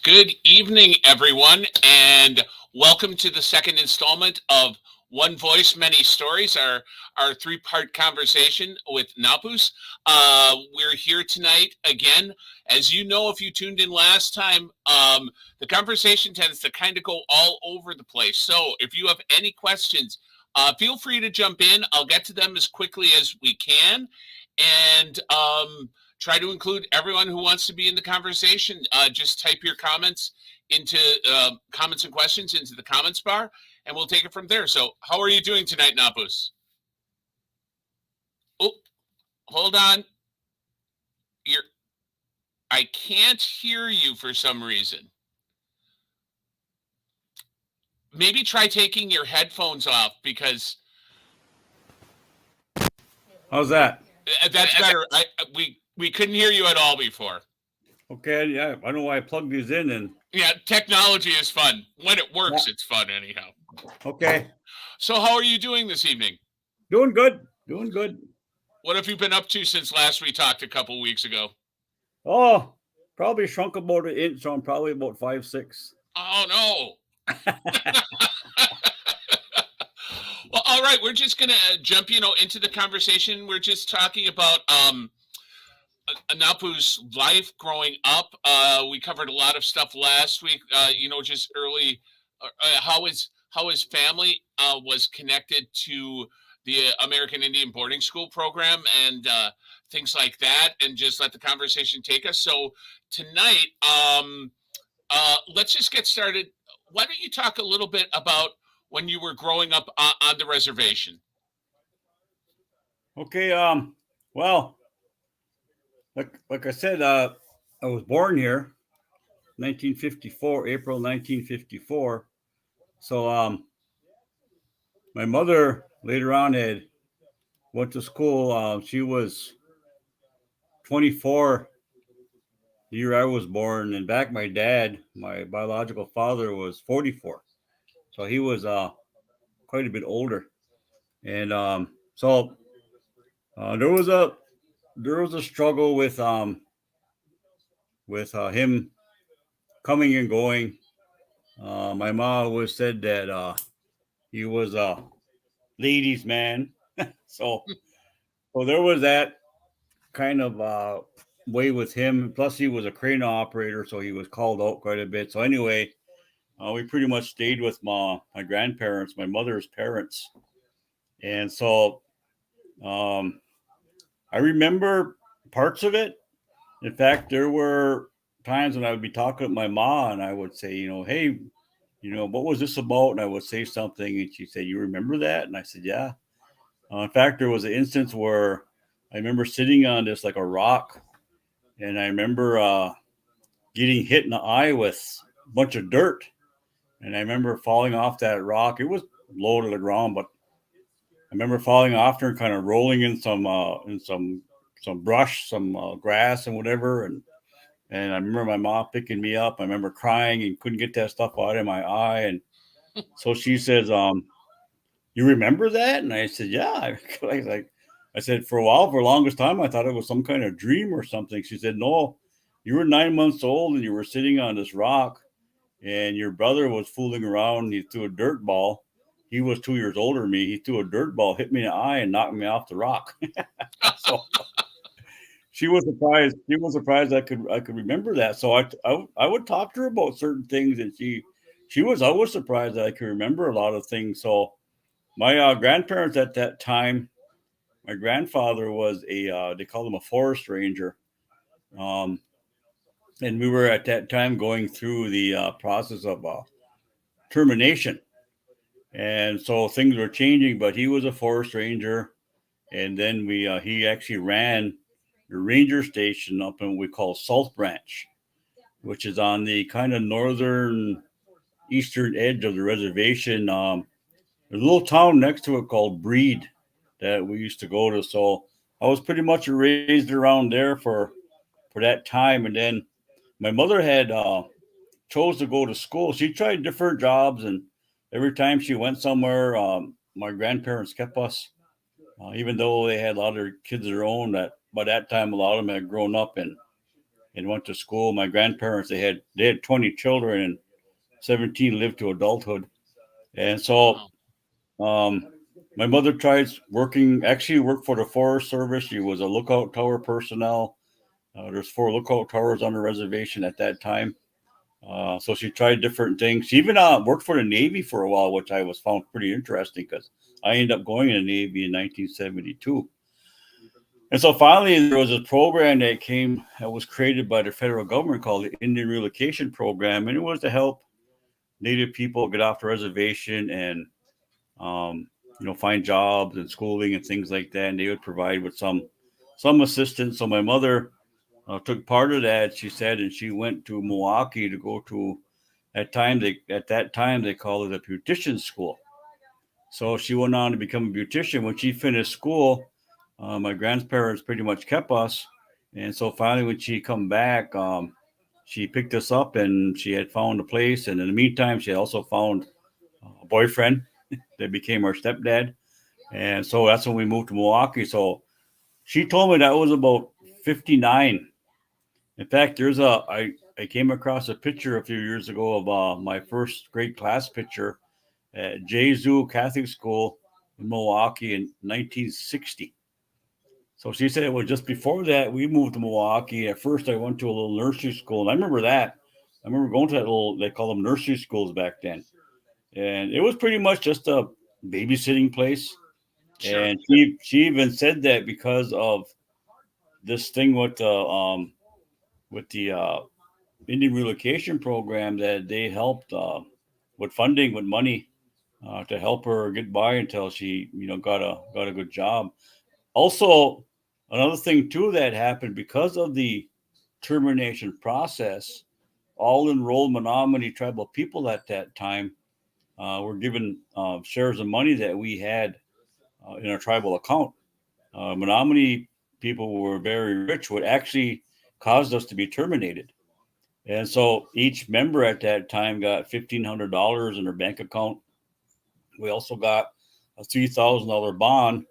Good evening, everyone, and welcome to the second installment of One Voice, Many Stories, our three-part conversation with Napos. We're here tonight again. As you know, if you tuned in last time, the conversation tends to kind of go all over the place. So if you have any questions, feel free to jump in. I'll get to them as quickly as we can. And try to include everyone who wants to be in the conversation. Just type your comments into comments and questions into the comments bar, and we'll take it from there. So how are you doing tonight, Napos? Oh, hold on. I can't hear you for some reason. Maybe try taking your headphones off, because how's that? That's better. We couldn't hear you at all before. Okay, yeah, I don't know why I plugged these in. And yeah, technology is fun. When it works, It's fun anyhow. Okay. So how are you doing this evening? Doing good. Doing good. What have you been up to since last we talked a couple weeks ago? Oh, probably shrunk about an inch. So I'm probably about 5'6". Oh, no. Well, all right. We're just going to jump, into the conversation. We're just talking about Napos' life growing up. We covered a lot of stuff last week, just early, how his family was connected to the American Indian Boarding School program and things like that, and just let the conversation take us. So tonight, let's just get started. Why don't you talk a little bit about when you were growing up on the reservation? Okay. Well, like I said, I was born here, 1954, April 1954. So my mother later on had went to school. She was 24 the year I was born, and back my dad, my biological father, was 44. So he was quite a bit older, and so there was a struggle with him coming and going. My mom always said that he was a ladies' man, so there was that kind of way with him. Plus, he was a crane operator, so he was called out quite a bit. So anyway, we pretty much stayed with my grandparents, my mother's parents, and so um, I remember parts of it. In fact, there were times when I would be talking with my mom, and I would say, hey, what was this about? And I would say something, and she'd say, you remember that? And I said, yeah. In fact, there was an instance where I remember sitting on this like a rock, and I remember getting hit in the eye with a bunch of dirt. And I remember falling off that rock. It was low to the ground, but I remember falling off there and kind of rolling in some brush, some grass and whatever. And I remember my mom picking me up. I remember crying and couldn't get that stuff out of my eye. And so she says, you remember that? And I said, yeah. I said, for a while, for the longest time, I thought it was some kind of dream or something. She said, no, you were 9 months old and you were sitting on this rock and your brother was fooling around. And he threw a dirt ball. He was 2 years older than me. He threw a dirt ball, hit me in the eye and knocked me off the rock. So she was surprised. She was surprised I could remember that. So I would talk to her about certain things, and she was always surprised that I could remember a lot of things. So my grandparents at that time, my grandfather was a they called him a forest ranger, um, and we were at that time going through the process of termination, and so things were changing. But he was a forest ranger, and then we he actually ran the ranger station up in what we call South Branch, which is on the kind of northern eastern edge of the reservation. There's a little town next to it called Breed that we used to go to. So I was pretty much raised around there for that time. And then my mother had chose to go to school. She tried different jobs, and every time she went somewhere, my grandparents kept us, even though they had a lot of kids of their own. That by that time, a lot of them had grown up and went to school. My grandparents they had 20 children, and 17 lived to adulthood. And so Wow. um, my mother tried working, actually worked for the Forest Service. She was a lookout tower personnel. There's 4 lookout towers on the reservation at that time. So she tried different things. She even worked for the Navy for a while, which I was found pretty interesting because I ended up going in the Navy in 1972. And so finally, there was a program that was created by the federal government called the Indian Relocation Program, and it was to help Native people get off the reservation and um, find jobs and schooling and things like that. And they would provide with some assistance. So my mother took part of that. She said, and she went to Milwaukee to go to at that time they called it a beautician school. So she went on to become a beautician. When she finished school, my grandparents pretty much kept us, and so finally when she come back, she picked us up and she had found a place. And in the meantime, she also found a boyfriend that became our stepdad. And so that's when we moved to Milwaukee. So she told me that was about 59. In fact, I came across a picture a few years ago of my first grade class picture at Jesu Catholic School in Milwaukee in 1960. So she said it was just before that we moved to Milwaukee. At first, I went to a little nursery school, and I remember that. I remember going to that little, they call them nursery schools back then. And it was pretty much just a babysitting place. Sure. And she even said that because of this thing with the Indian relocation program that they helped with funding with money to help her get by until she got a good job. Also, another thing too that happened because of the termination process, all enrolled Menominee tribal people at that time were given shares of money that we had in our tribal account. Menominee people who were very rich, would actually caused us to be terminated. And so each member at that time got $1,500 in their bank account. We also got a $3,000 bond.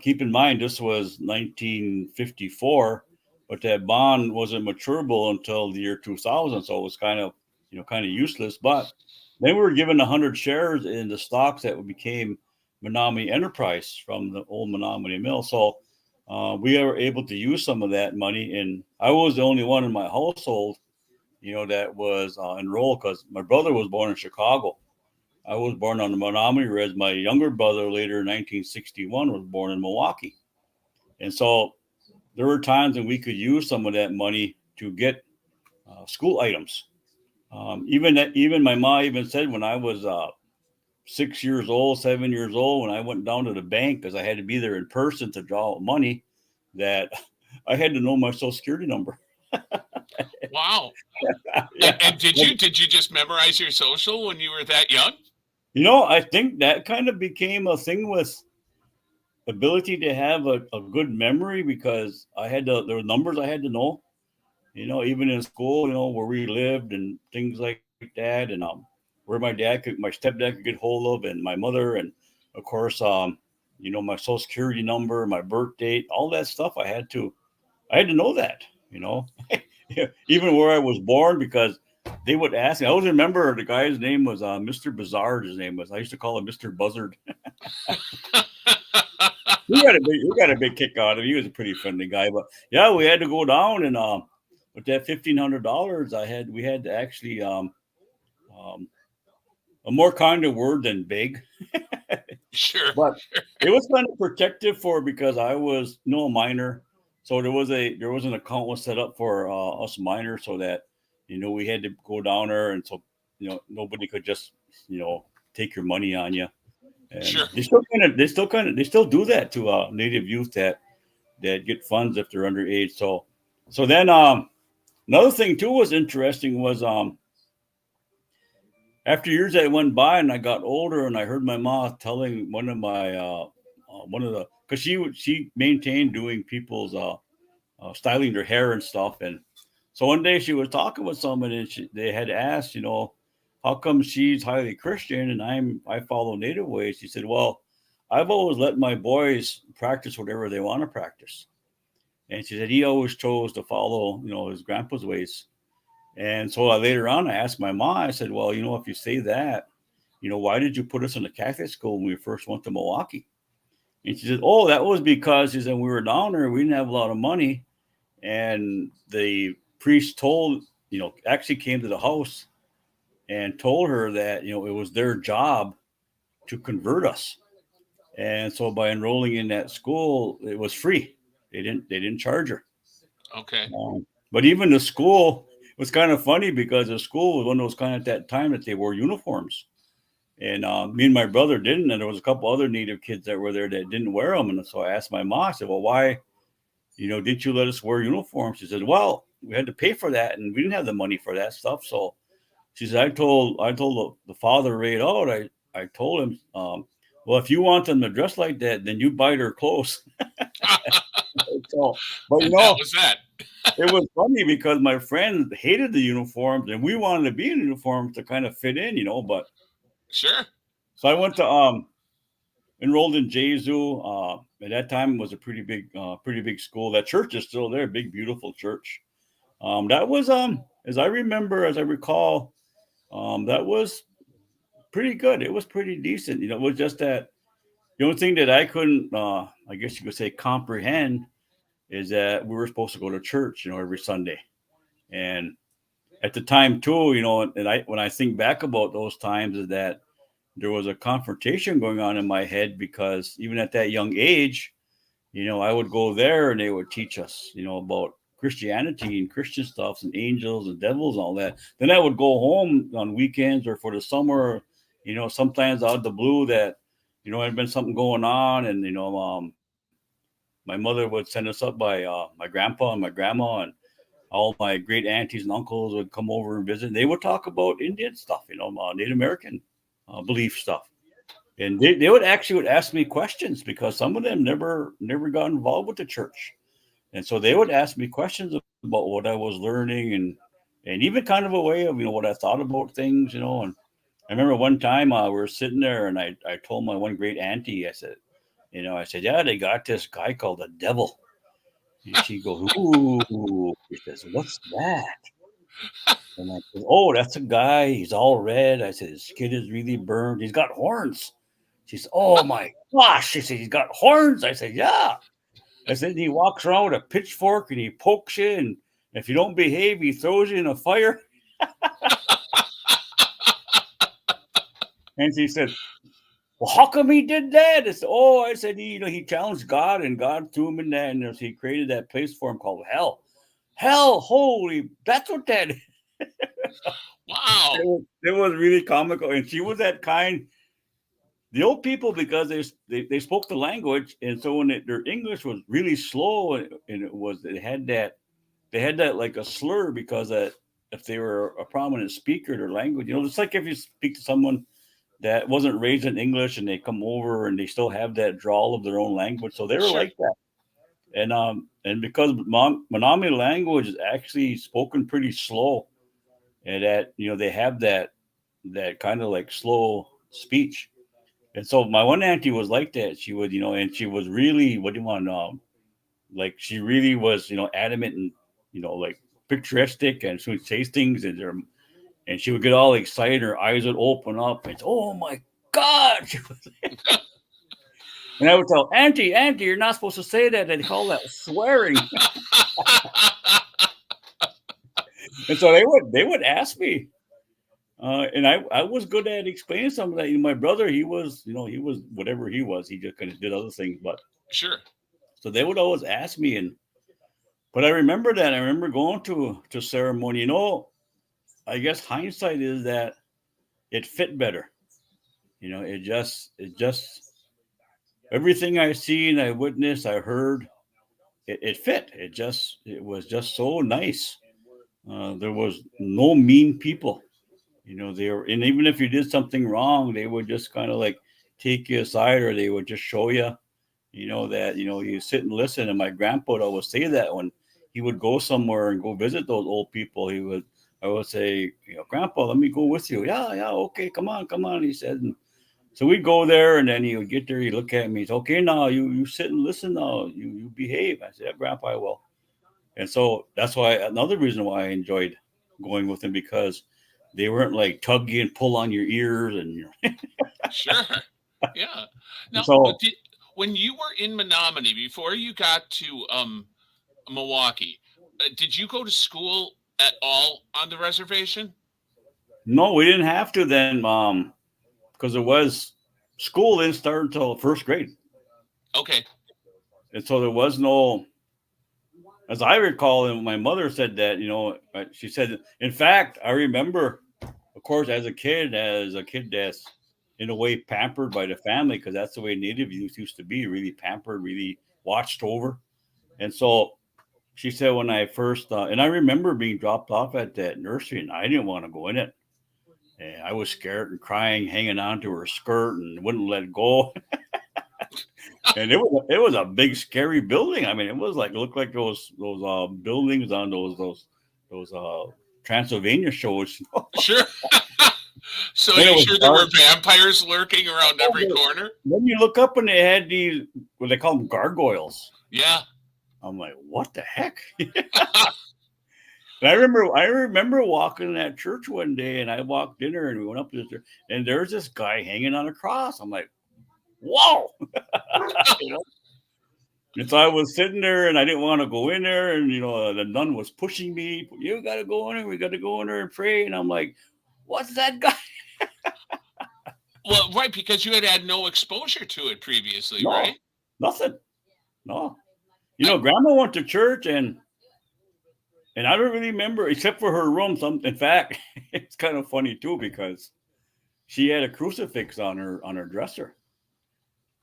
Keep in mind this was 1954, but that bond wasn't maturable until the year 2000, so it was kind of useless. But then we were given 100 shares in the stocks that became Menominee Enterprise from the old Menominee Mill. So we were able to use some of that money, and I was the only one in my household, that was enrolled because my brother was born in Chicago. I was born on the Menominee Res. My younger brother, later in 1961, was born in Milwaukee. And so there were times when we could use some of that money to get school items. Even my mom even said when I was 6 years old, 7 years old, when I went down to the bank because I had to be there in person to draw out money, that I had to know my social security number. Wow. Yeah. And did you just memorize your social when you were that young? I think that kind of became a thing with ability to have a good memory because there were numbers I had to know, even in school, where we lived and things like that, and where my stepdad could get hold of, and my mother, and of course, my social security number, my birth date, all that stuff. I had to know that, even where I was born because they would ask me. I always remember the guy's name was Mr. Bizarre. His name was. I used to call him Mr. Buzzard. We got a big kick out of him. He was a pretty friendly guy, but yeah, we had to go down and with that $1,500, we had to actually um, a more kind of word than big, Sure. but it was kind of protective for because I was a minor, so there was an account was set up for us minors so that we had to go down there, and so nobody could just take your money on you. And Sure. they still do that to native youth that get funds if they're underage. So then another thing too was interesting was after years that went by and I got older and I heard my mom telling one of the because she maintained doing people's styling their hair and stuff. And so one day she was talking with someone and they had asked, how come she's highly Christian and I follow native ways? She said, well, I've always let my boys practice whatever they want to practice. And she said he always chose to follow, his grandpa's ways. And so later on, I asked my mom, I said, well, if you say that, why did you put us in the Catholic school when we first went to Milwaukee? And she said, oh, that was because she said we were down there, we didn't have a lot of money. And the priest actually came to the house and told her that, it was their job to convert us. And so by enrolling in that school, it was free. They didn't charge her. Okay. But even the school was kind of funny because the school was one of those kind at that time that they wore uniforms. And me and my brother didn't. And there was a couple other native kids that were there that didn't wear them. And so I asked my mom, I said, well, why, didn't you let us wear uniforms? She said, well, we had to pay for that and we didn't have the money for that stuff. So she said, I told the father right out, I told him, well, if you want them to dress like that, then you buy their clothes. So, but And that was that. it was funny because my friends hated the uniforms and we wanted to be in uniforms to kind of fit in, but Sure. so I went to enrolled in Jesu. At that time it was a pretty big school. That church is still there, big beautiful church. That was as I recall, that was pretty good. It was pretty decent. It was just that the only thing that I couldn't I guess you could say comprehend is that we were supposed to go to church, every Sunday. And at the time too, and when I think back about those times is that there was a confrontation going on in my head because even at that young age, I would go there and they would teach us, about Christianity and Christian stuff and angels and devils and all that. Then I would go home on weekends or for the summer, sometimes out of the blue that, had been something going on and, my mother would send us up by my grandpa and my grandma, and all my great aunties and uncles would come over and visit. They would talk about Indian stuff, Native American belief stuff. And they would ask me questions because some of them never got involved with the church. And so they would ask me questions about what I was learning, and even kind of a way of, what I thought about things, And I remember one time we were sitting there, and I told my one great auntie, I said, yeah, they got this guy called the devil. And she goes, ooh. She says, what's that? And I said, oh, that's a guy. He's all red. I said, his skin is really burned. He's got horns. She said, oh my gosh. She said, he's got horns. I said, yeah. I said, he walks around with a pitchfork and he pokes you. And if you don't behave, he throws you in a fire. And she said, well, how come he did that? I said, he challenged God, and God threw him in that. And he created that place for him called hell. Hell, holy, that's what that is. Wow. It was really comical. And she was that kind. The old people, because they spoke the language, and so when their English was really slow, and they had that like a slur, because if they were a prominent speaker, their language, it's like if you speak to someone that wasn't raised in English and they come over and they still have that drawl of their own language, so they were Sure. like that. And because Menominee language is actually spoken pretty slow, and that they have that kind of like slow speech. And so my one auntie was like that. She would, and she was really, what do you want, like she really was, adamant and, like picturesque, and she would say things, and she would get all excited. Her eyes would open up, and oh my God. And I would tell auntie, you're not supposed to say that. They call that swearing. And so they would ask me. And I was good at explaining some of that. My brother, he was whatever he was. He just kind of did other things, but Sure. so they would always ask me, but I remember that. I remember going to ceremony. I guess hindsight is that it fit better. It just everything I seen, I witnessed, I heard, it fit. It was just so nice. There was no mean people. They were, and even if you did something wrong, they would just kind of like take you aside, or they would just show you, that, you sit and listen. And my grandpa would always say that when he would go somewhere and go visit those old people, I would say, Grandpa, let me go with you. Yeah, okay, come on, he said. And so we'd go there, and then he would get there, he'd look at me, he's okay, now you sit and listen now, you behave. I said, yeah, Grandpa, I will. And so that's why, another reason why I enjoyed going with him, because they weren't like tug you and pull on your ears and Sure. Yeah. Now, so when you were in Menominee, before you got to Milwaukee, did you go to school at all on the reservation? no, we didn't have to then, because it was school didn't start until first grade. Okay. And so there was no, as I recall, and my mother said that, she said, in fact, I remember, of course, as a kid that's in a way pampered by the family, because that's the way Native youth used to be, really pampered, really watched over. And so she said, when I first, and I remember being dropped off at that nursery, and I didn't want to go in it. And I was scared and crying, hanging on to her skirt, and wouldn't let go. And it was a big, scary building. I mean, it was like, it looked like those buildings on those Transylvania shows. Sure. So Then are it you was sure there dark. were vampires lurking around every corner? Then you look up and they had these, what they call them, gargoyles. Yeah. I'm like, what the heck? And I remember walking in that church one day, and I walked in there, and we went up to the church, and there's this guy hanging on a cross. I'm like, whoa. And so I was sitting there, and I didn't want to go in there, and the nun was pushing me. You got to go in there. We got to go in there and pray. And I'm like, what's that guy? Well, right, because you had no exposure to it previously, No, right? nothing. No. Grandma went to church, and I don't really remember, except for her room. In fact, it's kind of funny too, because she had a crucifix on her dresser.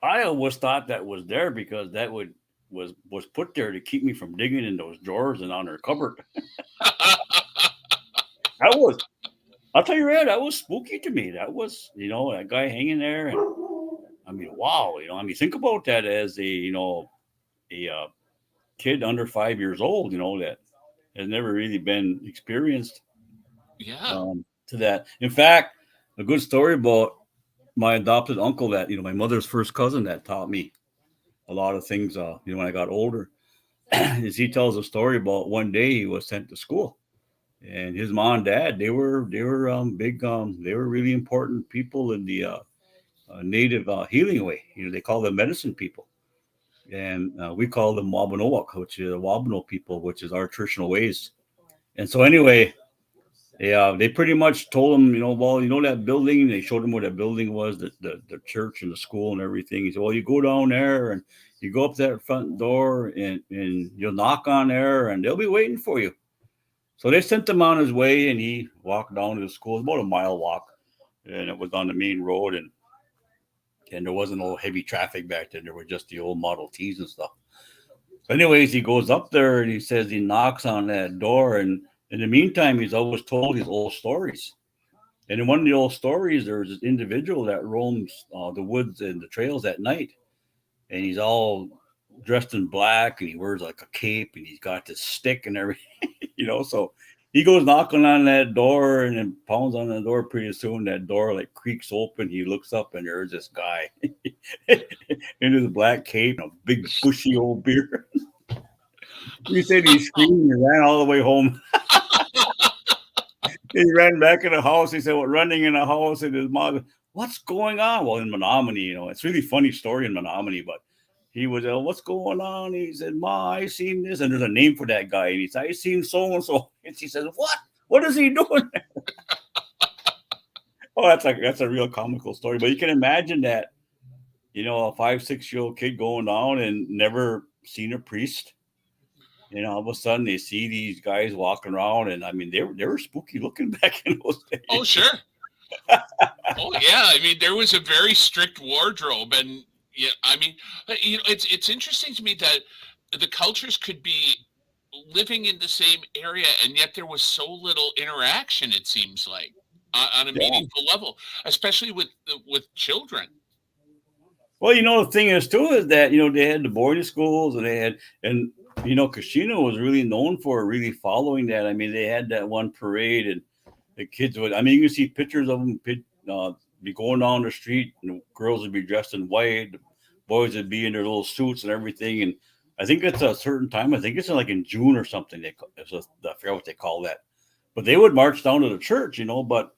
I always thought that was there because that would was put there to keep me from digging in those drawers and on her cupboard. That was, I'll tell you, Red, that was spooky to me. That was, that guy hanging there, and I mean, wow, think about that as a kid under 5 years old, that has never really been experienced Yeah. To that. In fact, a good story about my adopted uncle, that my mother's first cousin, that taught me a lot of things. When I got older, is he tells a story about one day he was sent to school, and his mom and dad, they were big, they were really important people in the native healing way. They call them medicine people, and we call them Wabanowak, which is the Wabano people, which is our traditional ways. And so anyway, they pretty much told him, well, that building. They showed him where that building was, the church and the school and everything. He said, well, you go down there and you go up that front door and you'll knock on there and they'll be waiting for you. So they sent him on his way, and he walked down to the school. It was about a mile walk, and it was on the main road, and there wasn't no heavy traffic back then. There were just the old Model Ts and stuff. So anyways, he goes up there and he says he knocks on that door, and in the meantime, he's always told these old stories. And in one of the old stories, there's this individual that roams the woods and the trails at night, and he's all dressed in black, and he wears like a cape, and he's got this stick and everything, So he goes knocking on that door and then pounds on the door. Pretty soon, that door like creaks open. He looks up, and there's this guy in his black cape, and a big bushy old beard. He said he screamed and ran all the way home. He ran back in the house. He said, running in the house, and his mother, what's going on? Well, in Menominee, it's a really funny story in Menominee, but he was, what's going on? He said, Ma, I seen this. And there's a name for that guy. And he said, I seen so-and-so. And she says, what? What is he doing? Oh, that's a real comical story. But you can imagine that, a 5-6-year-old kid going down and never seen a priest. All of a sudden they see these guys walking around, and I mean, they were spooky looking back in those days. Oh, sure. Oh, yeah. I mean, there was a very strict wardrobe, and yeah, I mean, it's interesting to me that the cultures could be living in the same area, and yet there was so little interaction. It seems like on a meaningful level, especially with children. Well, the thing is too is that they had the boarding schools, and they had, and Kashina was really known for really following that. I mean, they had that one parade, and the kids would, I mean, you can see pictures of them be going down the street, and the girls would be dressed in white, the boys would be in their little suits and everything. And I think it's a certain time. I think it's like in June or something. I forget what they call that. But they would march down to the church, but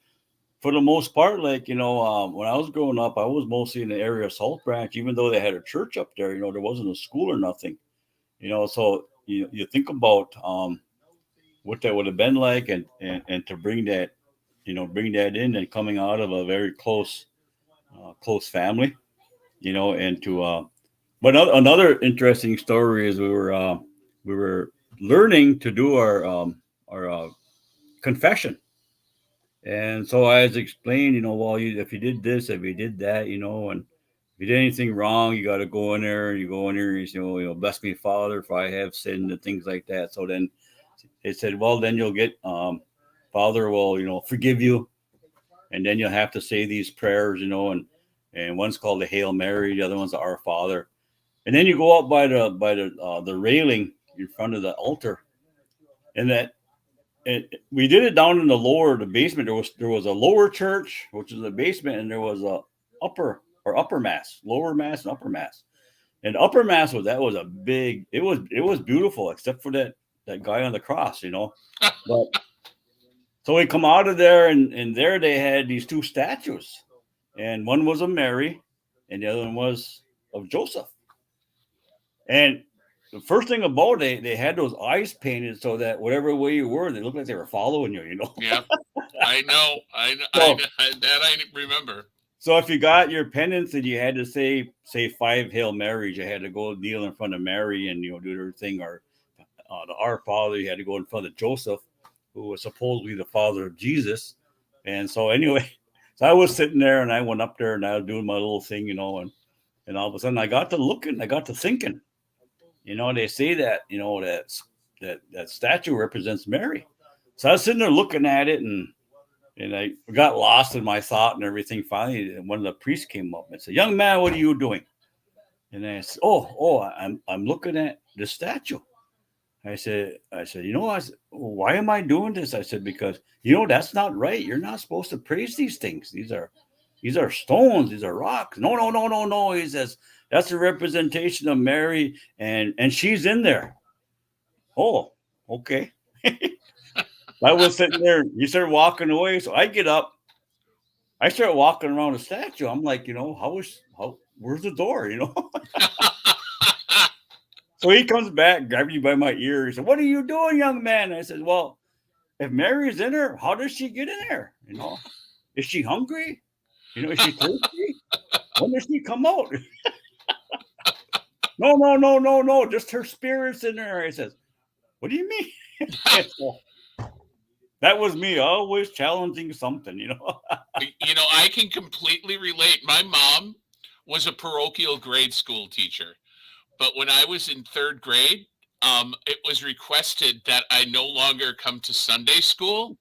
for the most part, like, when I was growing up, I was mostly in the area of South Branch, even though they had a church up there, there wasn't a school or nothing. So you think about what that would have been like, and to bring that, bring that in, and coming out of a very close family, and to but another interesting story is we were learning to do our confession. And so I was explained, well, if you did this, if you did that, and if you did anything wrong, you got to go in there, and you go in there, and you say, bless me, Father, if I have sinned, and things like that. So then they said, well, then you'll get, Father will, forgive you. And then you'll have to say these prayers, and one's called the Hail Mary, the other one's the Our Father. And then you go up by the railing in front of the altar, and we did it down in the basement. There was a lower church, which is a basement, and there was a upper mass, lower mass and upper mass. And upper mass was a big. It was beautiful, except for that guy on the cross, But so we come out of there, and there they had these two statues, and one was of Mary, and the other one was of Joseph. And the first thing about it, they had those eyes painted so that whatever way you were, they looked like they were following you, Yeah, I know. That I remember. So if you got your penance and you had to say 5 Hail Marys, you had to go kneel in front of Mary and do their thing, or the Our Father, you had to go in front of Joseph, who was supposedly the father of Jesus. And so anyway, so I was sitting there, and I went up there, and I was doing my little thing, and all of a sudden I got to looking, I got to thinking. They say that, that statue represents Mary. So I was sitting there looking at it, and I got lost in my thought and everything. Finally, one of the priests came up and said, "Young man, what are you doing?" And I said, "Oh, I'm looking at the statue." I said, "Why am I doing this?" I said, "Because that's not right. You're not supposed to praise these things. These are stones. These are rocks." No, no, no, no, no. He says that's a representation of Mary, and she's in there. Oh, okay. I was sitting there. You started walking away, so I get up. I start walking around the statue. I'm like, where's the door? So he comes back, grabs me by my ear. He said, "What are you doing, young man?" And I said, "Well, if Mary's in her, how does she get in there? Is she hungry? Is she thirsty? When does she come out?" No, no, no, no, no. Just her spirit's in there. I says, "What do you mean?" So, that was me, always challenging something. I can completely relate. My mom was a parochial grade school teacher, but when I was in third grade, it was requested that I no longer come to Sunday school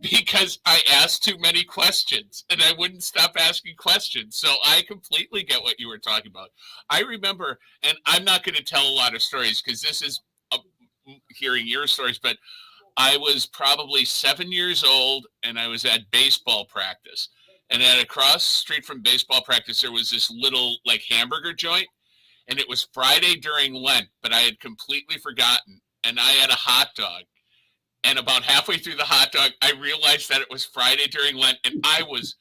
because I asked too many questions and I wouldn't stop asking questions. So I completely get what you were talking about. I remember, and I'm not going to tell a lot of stories because this is hearing your stories, but I was probably 7 years old and I was at baseball practice. And at across the street from baseball practice, there was this little like hamburger joint. And it was Friday during Lent, but I had completely forgotten. And I had a hot dog. And about halfway through the hot dog, I realized that it was Friday during Lent. And I was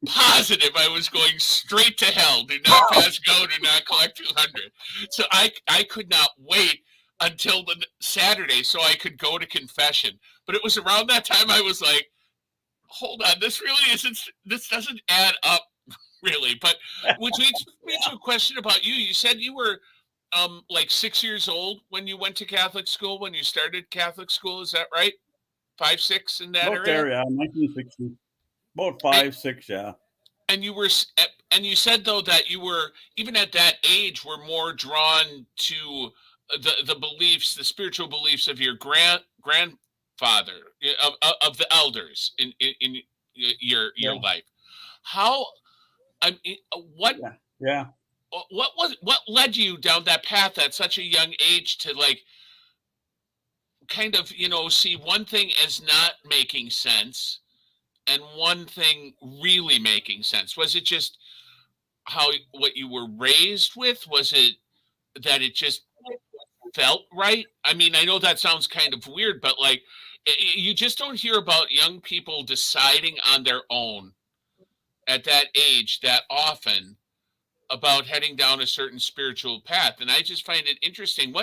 positive I was going straight to hell. Do not pass go, do not collect 200. So I could not wait until the Saturday so I could go to confession. But it was around that time I was like, hold on, this doesn't add up really. But which makes me to a question about you. You said you were like 6 years old when you went to Catholic school, when you started Catholic school. Is that right? 5, 6 in that About area? there, yeah, 1960. About 5, 6, yeah. And you said though that you were, even at that age, were more drawn to the beliefs, the spiritual beliefs of your grandfather, of the elders in your Yeah, life. How I mean, yeah, yeah. what led you down that path at such a young age to like kind of see one thing as not making sense and one thing really making sense? Was it just what you were raised with? Was it that it just felt right? I mean, I know that sounds kind of weird, but like you just don't hear about young people deciding on their own at that age that often about heading down a certain spiritual path. And I just find it interesting.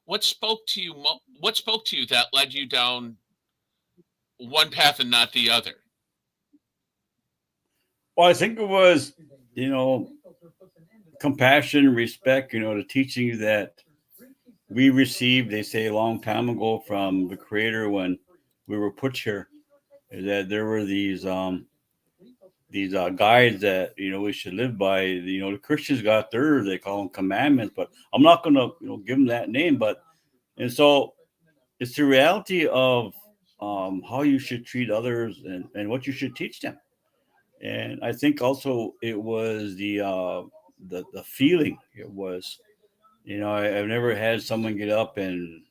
What spoke to you? What spoke to you that led you down one path and not the other? Well, I think it was, you know, compassion, respect, the teachings that we received, they say a long time ago from the Creator when we were put here, is that there were these guides that we should live by. The Christians got theirs; they call them commandments, but I'm not going to give them that name. And so it's the reality of how you should treat others and what you should teach them. And I think also it was the feeling. It was I've never had someone get up and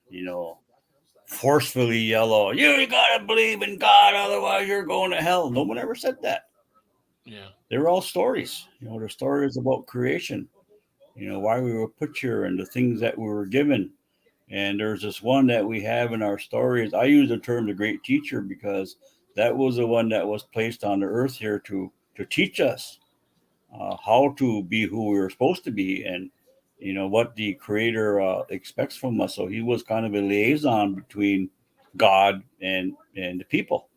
forcefully yell, "Oh, you gotta believe in God, otherwise you're going to hell." No one ever said that. Yeah. They're all stories. They're stories about creation. Why we were put here and the things that we were given. And there's this one that we have in our stories. I use the term the great teacher because that was the one that was placed on the earth here to teach us how to be who we were supposed to be, and what the Creator expects from us. So he was kind of a liaison between God and the people.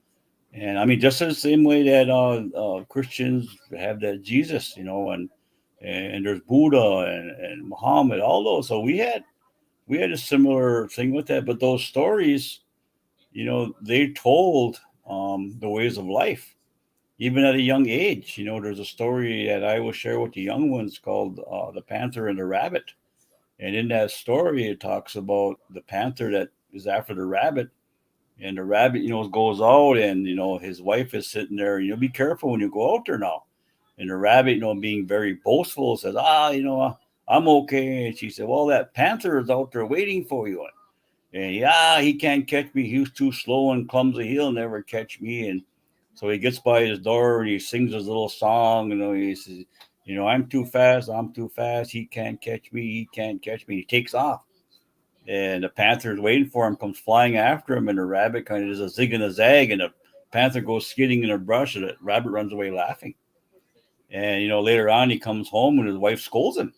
And I mean, just the same way that Christians have that Jesus, and there's Buddha and Muhammad, all those. So we had a similar thing with that. But those stories, they told the ways of life, even at a young age. There's a story that I will share with the young ones called The Panther and the Rabbit. And in that story, it talks about the panther that is after the rabbit. And the rabbit, goes out, and his wife is sitting there. Be careful when you go out there now. And the rabbit, being very boastful, says, I'm okay. And she said, well, that panther is out there waiting for you. And yeah, he can't catch me. He's too slow and clumsy. He'll never catch me. And so he gets by his door and he sings his little song. He says, I'm too fast. I'm too fast. He can't catch me. He can't catch me. He takes off. And the panther is waiting for him, comes flying after him. And the rabbit kind of does a zig and a zag. And the panther goes skidding in a brush. And the rabbit runs away laughing. And, later on, he comes home and his wife scolds him.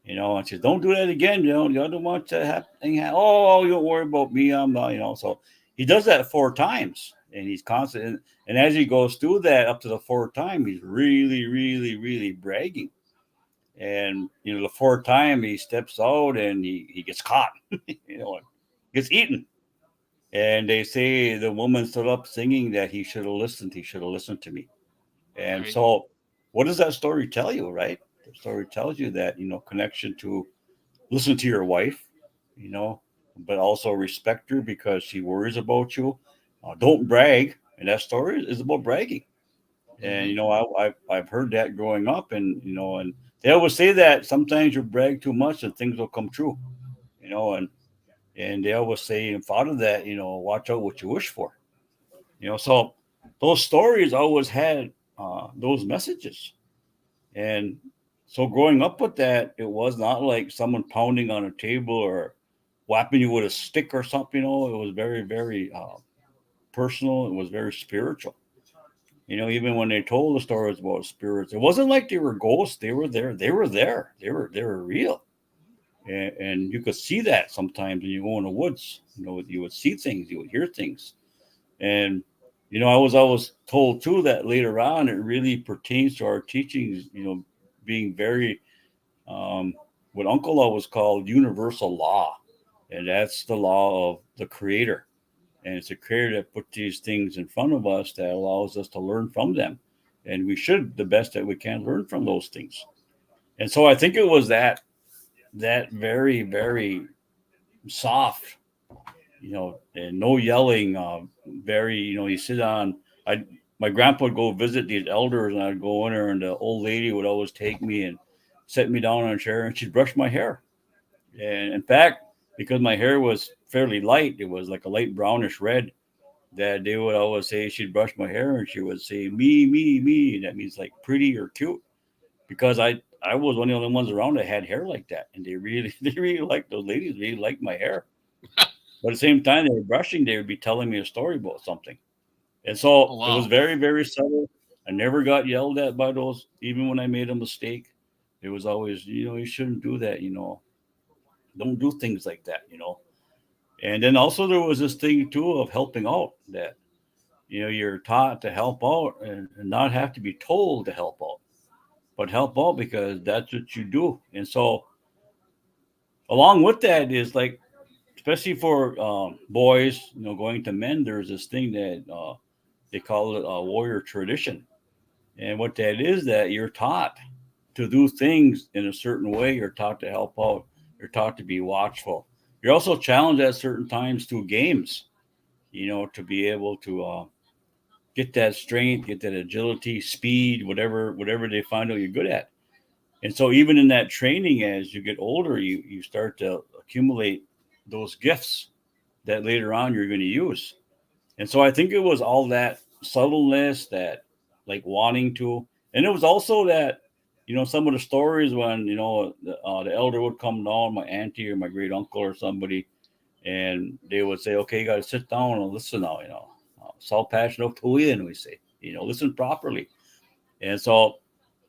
And she says, don't do that again. You don't want to happen. Oh, you don't worry about me. I'm not, So he does that 4 times, and he's constant. And as he goes through that up to the 4th time, he's really, really, really bragging. And, the 4th time he steps out and he gets caught, gets eaten. And they say the woman stood up singing that he should have listened. He should have listened to me. And Right. so what does that story tell you, right? The story tells you that, connection to listen to your wife, but also respect her because she worries about you. Don't brag. And that story is about bragging. And, Hmm. I've heard that growing up, and, and they always say that sometimes you brag too much and things will come true, and they always say, and thought of that, watch out what you wish for, so those stories always had those messages. And so growing up with that, it was not like someone pounding on a table or whapping you with a stick or something. It was very, very personal. It was very spiritual. Even when they told the stories about spirits, it wasn't like they were ghosts. They were there. They were there. They were real. And you could see that sometimes when you go in the woods. You would see things. You would hear things. And I was always told too that later on it really pertains to our teachings. Being very what Uncle always called universal law, and that's the law of the Creator. And it's the Creator that put these things in front of us that allows us to learn from them, and we should the best that we can learn from those things. And so I think it was that very very soft, and no yelling. Very, you sit on. I My grandpa would go visit these elders, and I'd go in there, and the old lady would always take me and set me down on a chair, and she'd brush my hair. And in fact, because my hair was fairly light, it was like a light brownish red. That they would always say she'd brush my hair, and she would say me, me, me. That means like pretty or cute, because I was one of the only ones around that had hair like that, and they really they really liked those ladies. Really liked my hair. But at the same time, they were brushing. They would be telling me a story about something, and Oh, so it was wow. very very subtle. I never got yelled at by those, even when I made a mistake. It was always, you shouldn't do that. Don't do things like that. And then also there was this thing too of helping out, that you're taught to help out, and not have to be told to help out, but help out because that's what you do. And so along with that is like, especially for boys, going to men, there's this thing that they call it a warrior tradition. And what that is, that you're taught to do things in a certain way. You're taught to help out. You're taught to be watchful. You're also challenged at certain times through games, to be able to get that strength, get that agility, speed, whatever they find out you're good at. And so even in that training, as you get older, you start to accumulate those gifts that later on you're going to use. And so I think it was all that subtleness, that like wanting to, and it was also that, some of the stories when, the elder would come down, my auntie or my great uncle or somebody, and they would say, okay, you got to sit down and listen now, Sal passion of Tuin, we say, listen properly. And so,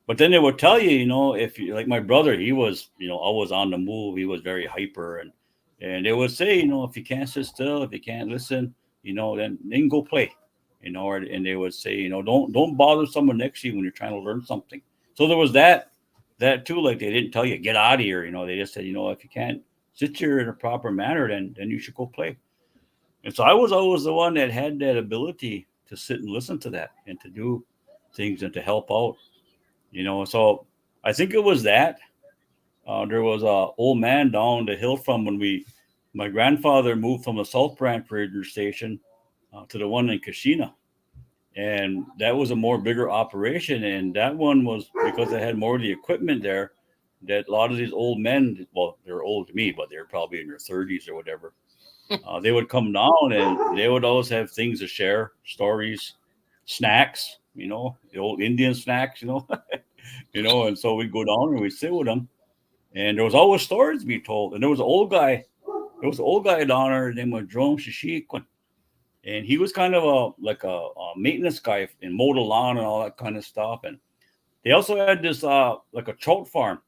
but then they would tell you, if you, like my brother, he was, always on the move. He was very hyper, and they would say, if you can't sit still, if you can't listen, then go play, and they would say, don't bother someone next to you when you're trying to learn something. So there was that too. Like they didn't tell you get out of here, they just said, if you can't sit here in a proper manner, then you should go play. And so I was always the one that had that ability to sit and listen to that and to do things and to help out. So I think it was that. There was a old man down the hill from my grandfather moved from the South Branch Ranger Station to the one in Kashina, and that was a more bigger operation. And that one was because they had more of the equipment there. That a lot of these old men, well, they're old to me, but they're probably in their 30s or whatever. They would come down and they would always have things to share, stories, snacks, the old Indian snacks, and so we'd go down and we'd sit with them. And there was always stories to be told. And there was an old guy down there named Jerome Shishikwan. And he was kind of a maintenance guy and mowed the lawn and all that kind of stuff. And they also had this like a trout farm.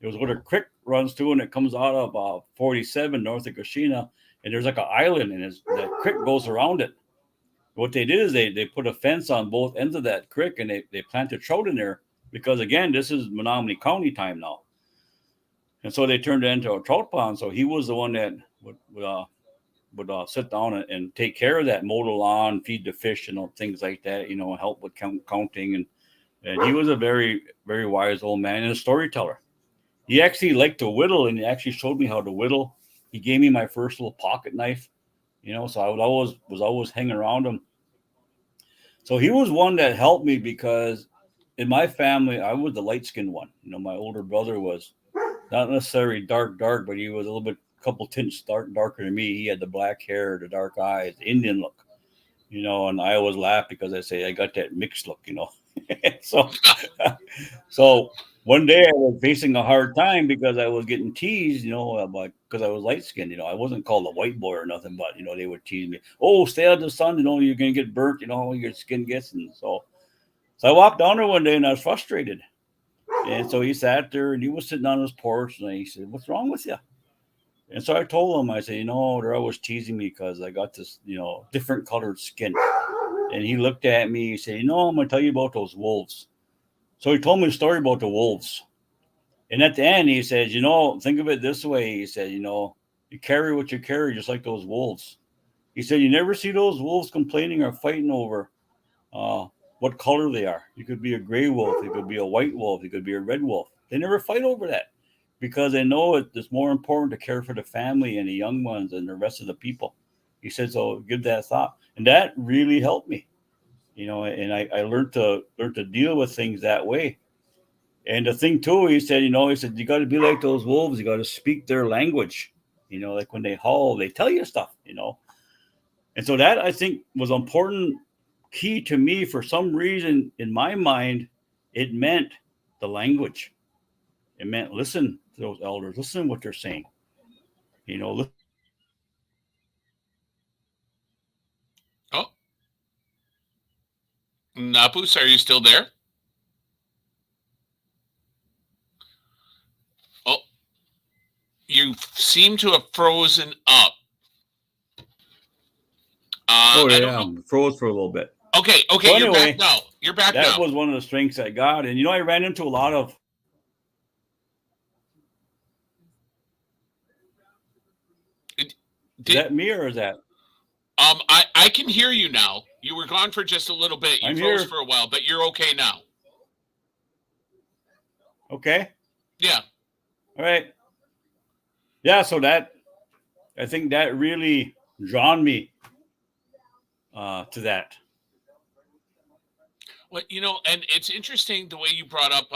It was where the creek runs to, and it comes out of 47 north of Kashina. And there's like an island, and the creek goes around it. What they did is they put a fence on both ends of that creek, and they planted trout in there because, again, this is Menominee County time now. And so they turned it into a trout pond. So he was the one that would sit down and take care of that, mow the lawn, feed the fish, things like that, help with counting. And he was a very, very wise old man and a storyteller. He actually liked to whittle, and he actually showed me how to whittle. He gave me my first little pocket knife, so I was always hanging around him. So he was one that helped me because in my family, I was the light-skinned one. My older brother was not necessarily dark, but he was a little bit, couple tints darker than me. He had the black hair, the dark eyes, the Indian look, and I always laugh because I say I got that mixed look, so, so one day I was facing a hard time because I was getting teased, because I was light skinned, I wasn't called a white boy or nothing, but, they would tease me. Oh, stay out of the sun, you're going to get burnt, your skin gets. And so I walked down there one day and I was frustrated. And so he sat there and he was sitting on his porch and he said, "What's wrong with you?" And so I told him, I said, they're always teasing me because I got this, different colored skin. And he looked at me, he said, I'm going to tell you about those wolves. So he told me a story about the wolves. And at the end, he said, think of it this way. He said, you carry what you carry, just like those wolves. He said, you never see those wolves complaining or fighting over what color they are. You could be a gray wolf, you could be a white wolf, you could be a red wolf. They never fight over that because they know it's more important to care for the family and the young ones and the rest of the people. He said, so give that thought. And that really helped me, and I learned to deal with things that way. And the thing too, he said, you got to be like those wolves. You got to speak their language, like when they howl, they tell you stuff, And so that I think was important key to me. For some reason in my mind, it meant the language. It meant listen to those elders, listen to what they're saying. Oh, Napos, are you still there? Oh, you seem to have frozen up. I don't know. Froze for a little bit. Okay, So you're anyway, back now. You're back that now. was one of the strengths I got. And I ran into a lot of. Is that me or is that? I can hear you now. You were gone for just a little bit. You I'm froze here. for a while, but you're okay now. Okay. Yeah. All right. Yeah. So I think that really drawn me to that. Well, and it's interesting the way you brought up.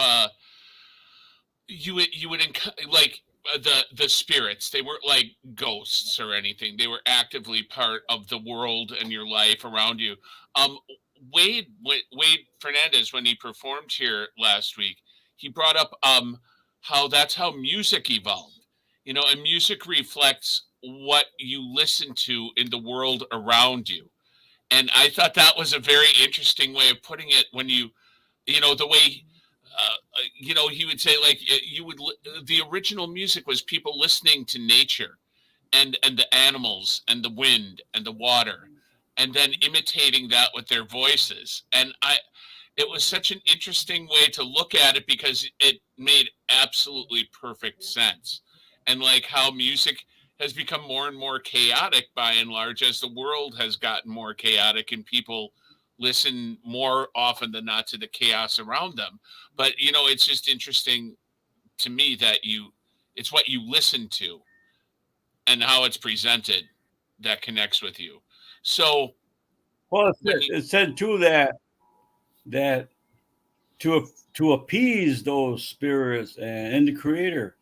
You would like the spirits. They weren't like ghosts or anything. They were actively part of the world and your life around you. Um, Wade Fernandez, when he performed here last week, he brought up how that's how music evolved. And music reflects what you listen to in the world around you. And I thought that was a very interesting way of putting it. When the way he would say, like, the original music was people listening to nature and the animals and the wind and the water, and then imitating that with their voices. And it was such an interesting way to look at it because it made absolutely perfect sense. And like how music has become more and more chaotic by and large as the world has gotten more chaotic and people listen more often than not to the chaos around them. But it's just interesting to me that It's what you listen to and how it's presented that connects with you. So Well, when you, it said too that to appease those spirits and the creator,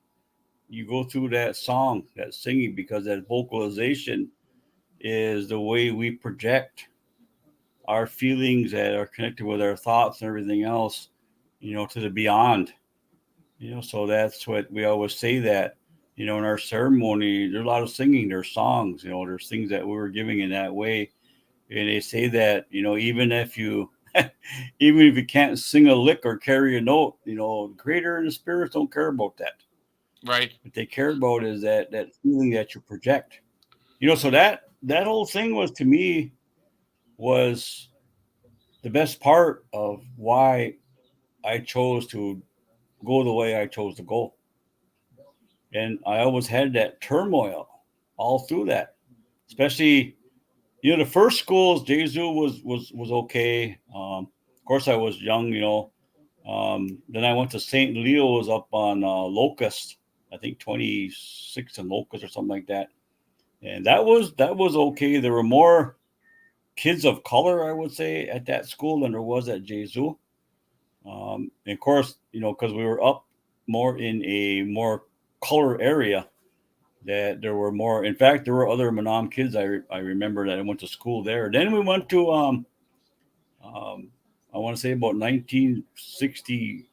you go through that song, that singing, because that vocalization is the way we project our feelings that are connected with our thoughts and everything else, to the beyond. So that's what we always say, that, in our ceremony, there's a lot of singing, there's songs, there's things that we were giving in that way. And they say that, even if you even if you can't sing a lick or carry a note, the creator and the spirits don't care about that. right, What they care about is that feeling that you project. So that whole thing was, to me, was the best part of why I chose to go the way I chose to go. And I always had that turmoil all through that, especially, the first schools, Jesu was okay. Of course, I was young. Then I went to St. Leo's up on Locust, I think 26 and Locust or something like that, and that was okay. There were more kids of color, I would say, at that school than there was at Jesu. And of course, because we were up more in a more color area, that there were more. In fact, there were other Menom kids. I remember that I went to school there. Then we went to um, I want to say about 1960,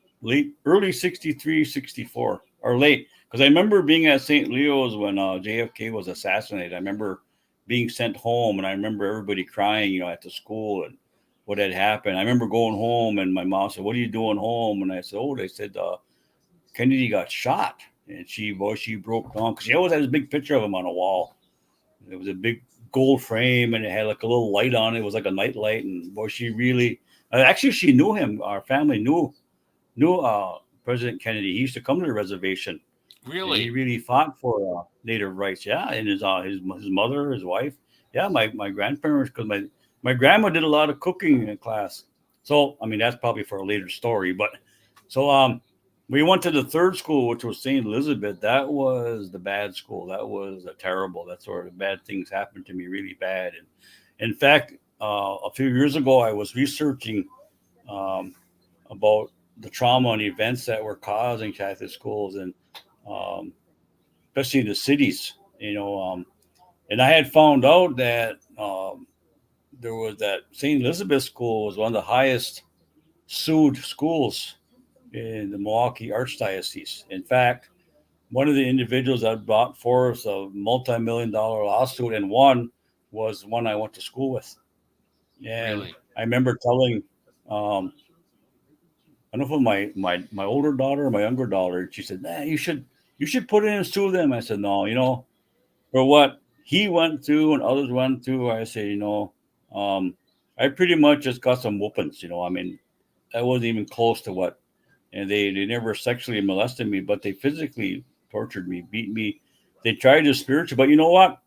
early 63, 64, or late. Because I remember being at St. Leo's when JFK was assassinated. I remember being sent home, and I remember everybody crying, at the school and what had happened. I remember going home, and my mom said, "What are you doing home?" And I said, "Oh, they said Kennedy got shot." And she broke down, because she always had this big picture of him on a wall. It was a big gold frame, and it had like a little light on it. It was like a night light. And boy, she really, actually, she knew him. Our family knew President Kennedy. He used to come to the reservation, and he really, really fought for native rights. Yeah, and his mother, his wife. Yeah, my grandparents, because my grandma did a lot of cooking in class. So I mean, that's probably for a later story. But so we went to the third school, which was St. Elizabeth. That was the bad school. That was a terrible. That's where the bad things happened to me, really bad. And in fact, a few years ago, I was researching um, about the trauma and events that were causing Catholic schools, and um, especially the cities. And I had found out that there was that St. Elizabeth school was one of the highest sued schools in the Milwaukee Archdiocese. In fact, one of the individuals that brought forth a multi-million dollar lawsuit and won was one I went to school with. And really. I remember telling, um, I don't know if it was my older daughter or my younger daughter. She said, "Man, you should put in and sue them." I said, "No, for what he went through and others went through." I say, um, I pretty much just got some whoopings. I mean, I wasn't even close to what, and they never sexually molested me, but they physically tortured me, beat me. They tried to spiritual, but you know what?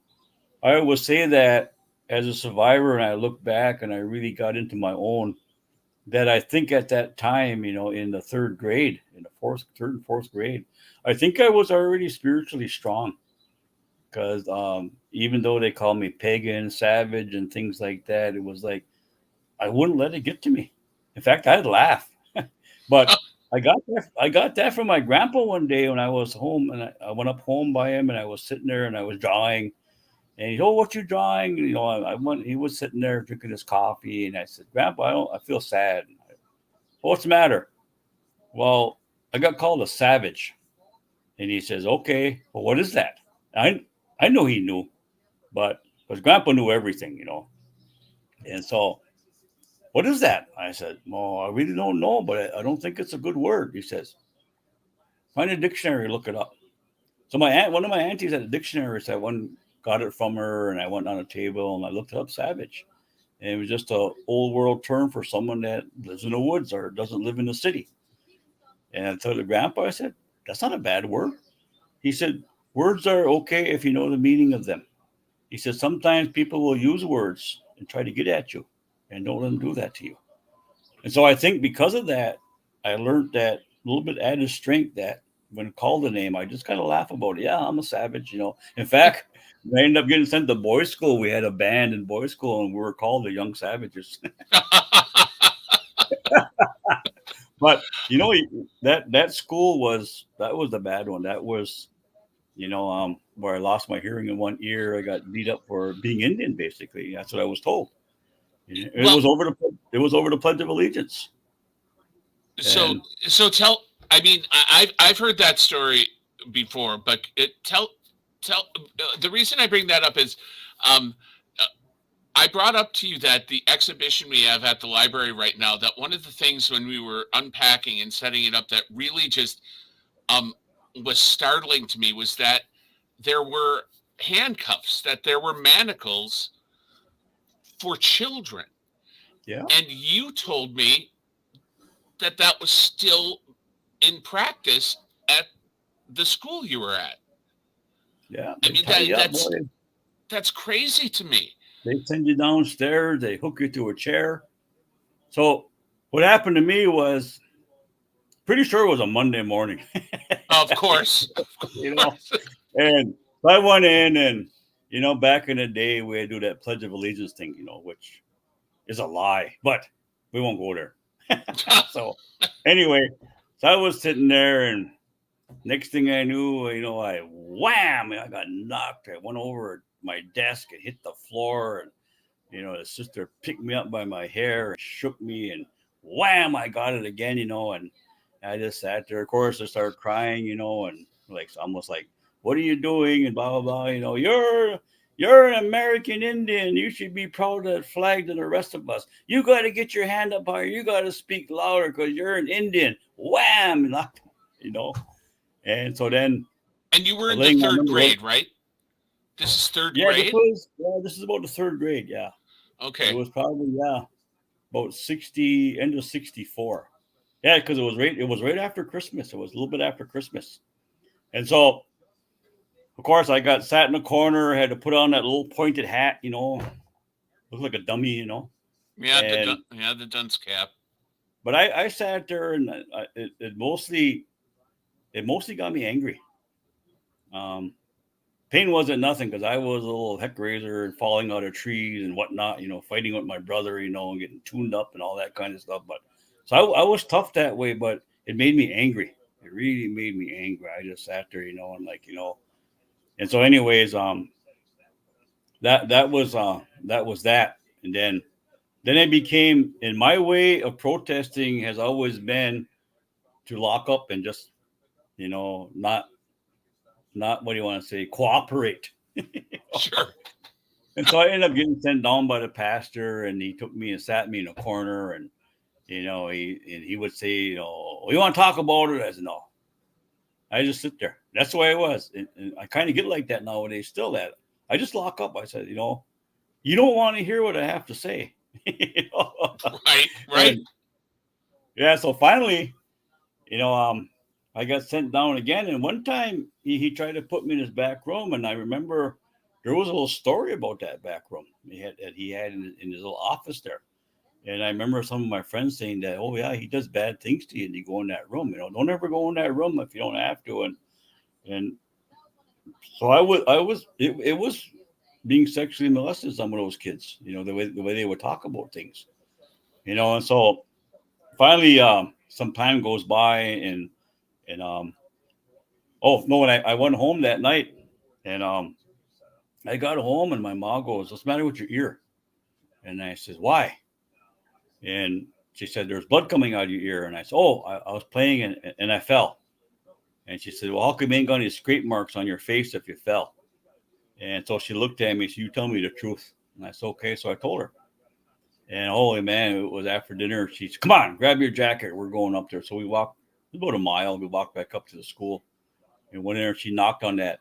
I always say that as a survivor, and I look back and I really got into my own. That I think at that time, in the third grade, in the third and fourth grade, I think I was already spiritually strong, because even though they called me pagan, savage, and things like that, it was like I wouldn't let it get to me. In fact, I'd laugh. But I got that from my grandpa one day when I was home, and I went up home by him, and I was sitting there and I was drawing. And he, "Oh, what you drawing?" I went. He was sitting there drinking his coffee, and I said, "Grandpa, I feel sad." "Well, what's the matter?" "Well, I got called a savage." And he says, "Okay, well, what is that?" I know he knew, but because Grandpa knew everything. And so, "What is that?" I said, "Well, I really don't know, but I don't think it's a good word." He says, "Find a dictionary, look it up." So one of my aunties had a dictionary, so I went got it from her, and I went on a table and I looked up savage, and it was just a old world term for someone that lives in the woods or doesn't live in the city. And I told the grandpa, I said, "That's not a bad word." He said, "Words are okay if you know the meaning of them." He said, "Sometimes people will use words and try to get at you, and don't let them do that to you." And so I think because of that, I learned that little bit added strength, that when called the name, I just kind of laugh about it. Yeah, I'm a savage, you know. In fact, I ended up getting sent to boys' school. We had a band in boys' school, and we were called the Young Savages. But you know, that school was the bad one. That was, you know, where I lost my hearing in one ear. I got beat up for being Indian. Basically, that's what I was told. It Well, was over the Pledge of Allegiance, so and so tell. I mean, I've heard that story before, but tell. The reason I bring that up is, um, I brought up to you that the exhibition we have at the library right now, that one of the things when we were unpacking and setting it up that really just um, was startling to me was that there were handcuffs, that there were manacles for children. yeah, And you told me that that was still in practice at the school you were at. yeah, I they mean, tie you up, boy. that's crazy to me. They send you downstairs. They hook you to a chair. So what happened to me was pretty sure it was a Monday morning, Of course, of you know. course. And so I went in, and you know, back in the day, we had to do that Pledge of Allegiance thing, you know, which is a lie, but we won't go there. So anyway, so I was sitting there, and next thing I knew, you know, I wham, I got knocked. I went over my desk and hit the floor, and you know, the sister picked me up by my hair and shook me, and wham, I got it again, you know, and I just sat there. Of course, I started crying, you know, and like almost like, what are you doing? And blah blah blah. You know, you're an American Indian. You should be proud of that flag than the rest of us. You got to get your hand up higher. You got to speak louder because you're an Indian. Wham, you know. And so then And you were I in the laying on third the road. grade, right? This is third Yeah, grade? this is about the third grade. Yeah, it Okay. was probably about 60 end of 64. Yeah, because it was right after Christmas. It was a little bit after Christmas. And so of course I got sat in the corner, had to put on that little pointed hat, you know, look like a dummy, you know. Yeah, And the dunce cap. but I sat there, and it mostly got me angry. Um, pain wasn't nothing because I was a little heck raiser and falling out of trees and whatnot, you know, fighting with my brother, you know, and getting tuned up and all that kind of stuff. But so I was tough that way, but it made me angry. It really made me angry. I just sat there, you know, and like, you know, and so anyways, that was that. And then it became, in my way of protesting has always been to lock up and just, you know, not what do you want to say, cooperate. Sure. And so I ended up getting sent down by the pastor, and he took me and sat me in a corner, and you know, he would say, you know, you want to talk about it? I said, no. I just sit there. That's the way I was, and I kind of get like that nowadays. Still, that I just lock up. I said, you know, you don't want to hear what I have to say. You know? Right, right. And yeah, so finally, you know, I got sent down again. And one time he tried to put me in his back room, and I remember there was a little story about that back room he had in his little office there. And I remember some of my friends saying that, oh yeah, he does bad things to you, and you go in that room. You know, don't ever go in that room if you don't have to. And so it was being sexually molested, some of those kids. You know, the way they would talk about things. You know, and so finally, some time goes by, and oh no, and I went home that night, and I got home, and my mom goes, "What's the matter with your ear?" And I says, "Why?" And she said, "There's blood coming out of your ear." And I said, "Oh, I was playing, and I fell." And she said, "Well, how come you ain't got any scrape marks on your face if you fell?" And so she looked at me and said, "You tell me the truth." And I said, "Okay." So I told her. And holy man, it was after dinner. She said, "Come on, grab your jacket. We're going up there." So we walked about a mile. We walked back up to the school, and went in there. She knocked on that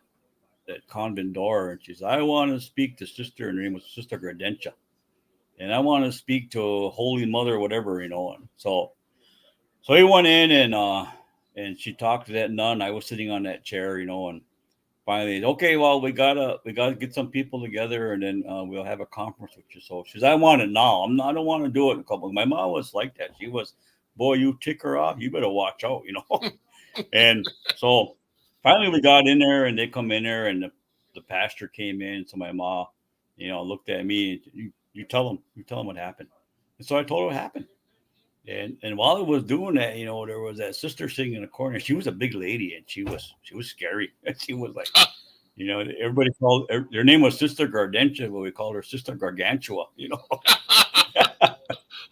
convent door, and she said, "I want to speak to sister." Her name was Sister Gradentia, and I want to speak to Holy Mother, whatever, you know. And so he went in, and she talked to that nun. I was sitting on that chair, you know, and finally, okay, well, we gotta get some people together, and then we'll have a conference with you. So she says, "I want it now. I don't want to do it in a couple." My mom was like that. She was, boy, you tick her off, you better watch out, you know. And so finally we got in there and they come in there and the pastor came in. So my mom, looked at me. You tell them what happened. And so I told her what happened. And while I was doing that, there was that sister sitting in the corner. She was a big lady and she was scary. She was like, everybody called their name was Sister Gargantua, but we called her Sister Gargantua.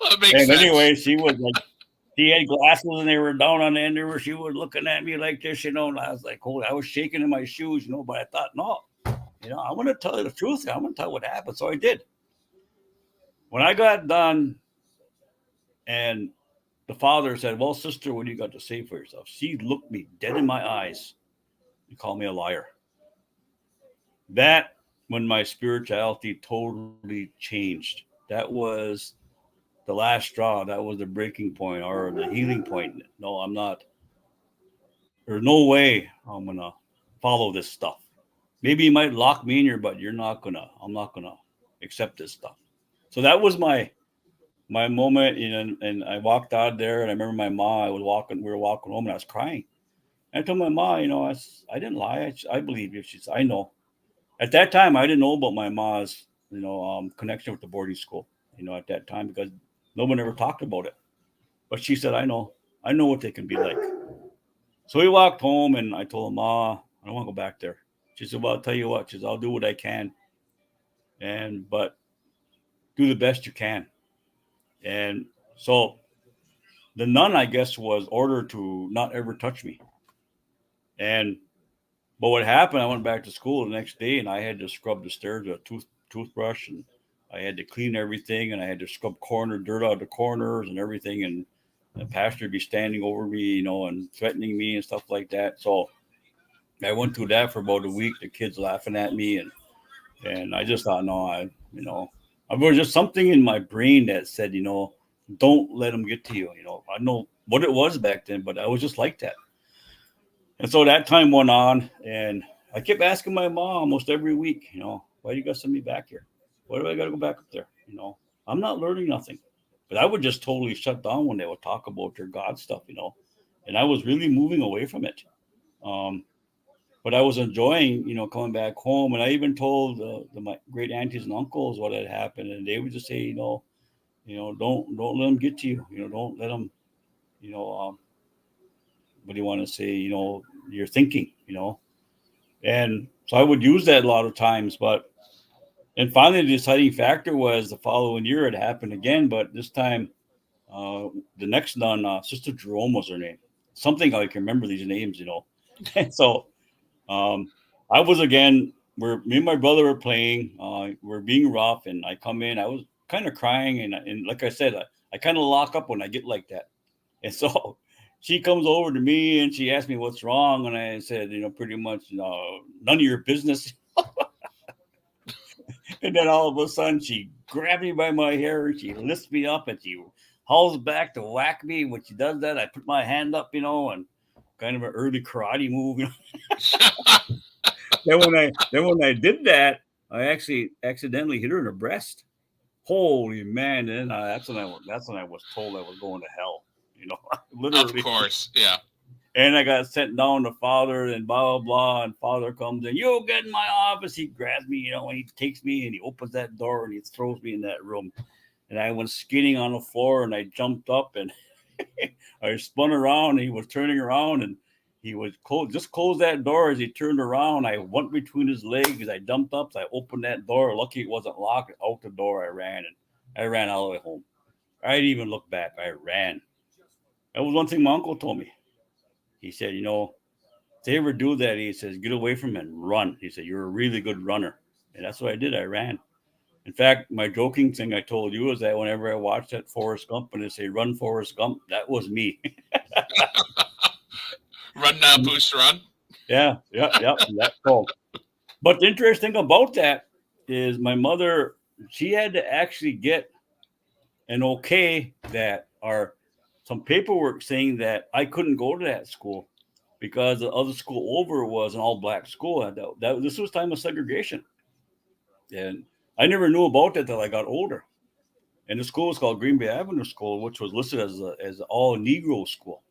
Well, it makes And sense. anyway, she was like, she had glasses and they were down on the end of her. She was looking at me like this, and I was like, holy, I was shaking in my shoes, but I thought, no, I want to tell you the truth. I want to tell you what happened. So I did. When I got done, and the father said, well, sister, what do you got to say for yourself? She looked me dead in my eyes and called me a liar. That, when my spirituality totally changed, that was the last straw. That was the breaking point or the healing point. No, I'm not. There's no way I'm gonna follow this stuff. Maybe you might lock me in here, but I'm not gonna accept this stuff. So that was my moment, and I walked out there and I remember my mom, we were walking home and I was crying. And I told my mom, I didn't lie. I believe you. She said, I know. At that time, I didn't know about my mom's, connection with the boarding school, at that time, because no one ever talked about it. But she said, I know what they can be like. So we walked home and I told her, Ma, I don't want to go back there. She said, well, I'll tell you what. She said, I'll do what I can. But do the best you can. And so the nun, I guess, was ordered to not ever touch me. And but what happened? I went back to school the next day, and I had to scrub the stairs with a toothbrush, and I had to clean everything, and I had to scrub dirt out of the corners and everything. And the pastor would be standing over me, and threatening me and stuff like that. So I went through that for about a week. The kids laughing at me, and I just thought, no, I was just something in my brain that said, don't let them get to you. I know what it was back then, but I was just like that. And so that time went on, and I kept asking my mom almost every week, why do you got to send me back here? Why do I got to go back up there? I'm not learning nothing. But I would just totally shut down when they would talk about their God stuff, and I was really moving away from it. Um, but I was enjoying, coming back home. And I even told my great aunties and uncles what had happened, and they would just say, don't let them get to you. Don't let them, you know, um, what do you want to say? You're thinking, And so I would use that a lot of times. And finally, the deciding factor was the following year it happened again, but this time, the next nun, Sister Jerome was her name. Something I can remember these names, And so I was again, me and my brother were playing. We're being rough, and I come in. I was kind of crying, and like I said, I kind of lock up when I get like that. And so she comes over to me and she asked me what's wrong, and I said, pretty much, none of your business. And then all of a sudden, she grabbed me by my hair, and she lifts me up, and she hauls back to whack me. When she does that, I put my hand up, and kind of an early karate move. Then when I did that, I actually accidentally hit her in the breast. Holy man! And that's when I was told I was going to hell. Of Literally. course, yeah. And I got sent down to father and blah, blah, blah. And father comes in, you get in my office. He grabs me, and he takes me and he opens that door and he throws me in that room. And I went skidding on the floor and I jumped up and I spun around and he was turning around and he was just close that door. As he turned around, I went between his legs. I jumped up, so I opened that door. Lucky it wasn't locked. Out the door I ran, and I ran all the way home. I didn't even look back. I ran. That was one thing my uncle told me. He said, if they ever do that, he says, get away from it and run. He said, you're a really good runner. And that's what I did. I ran. In fact, my joking thing I told you is that whenever I watched that Forrest Gump and they say, run, Forrest Gump, that was me. Run, Napos, run. Yeah. That's cool. But the interesting thing about that is my mother, she had to actually get an okay that or some paperwork saying that I couldn't go to that school because the other school over was an all black school. This was time of segregation. And I never knew about that till I got older. And the school was called Green Bay Avenue School, which was listed as an all Negro school.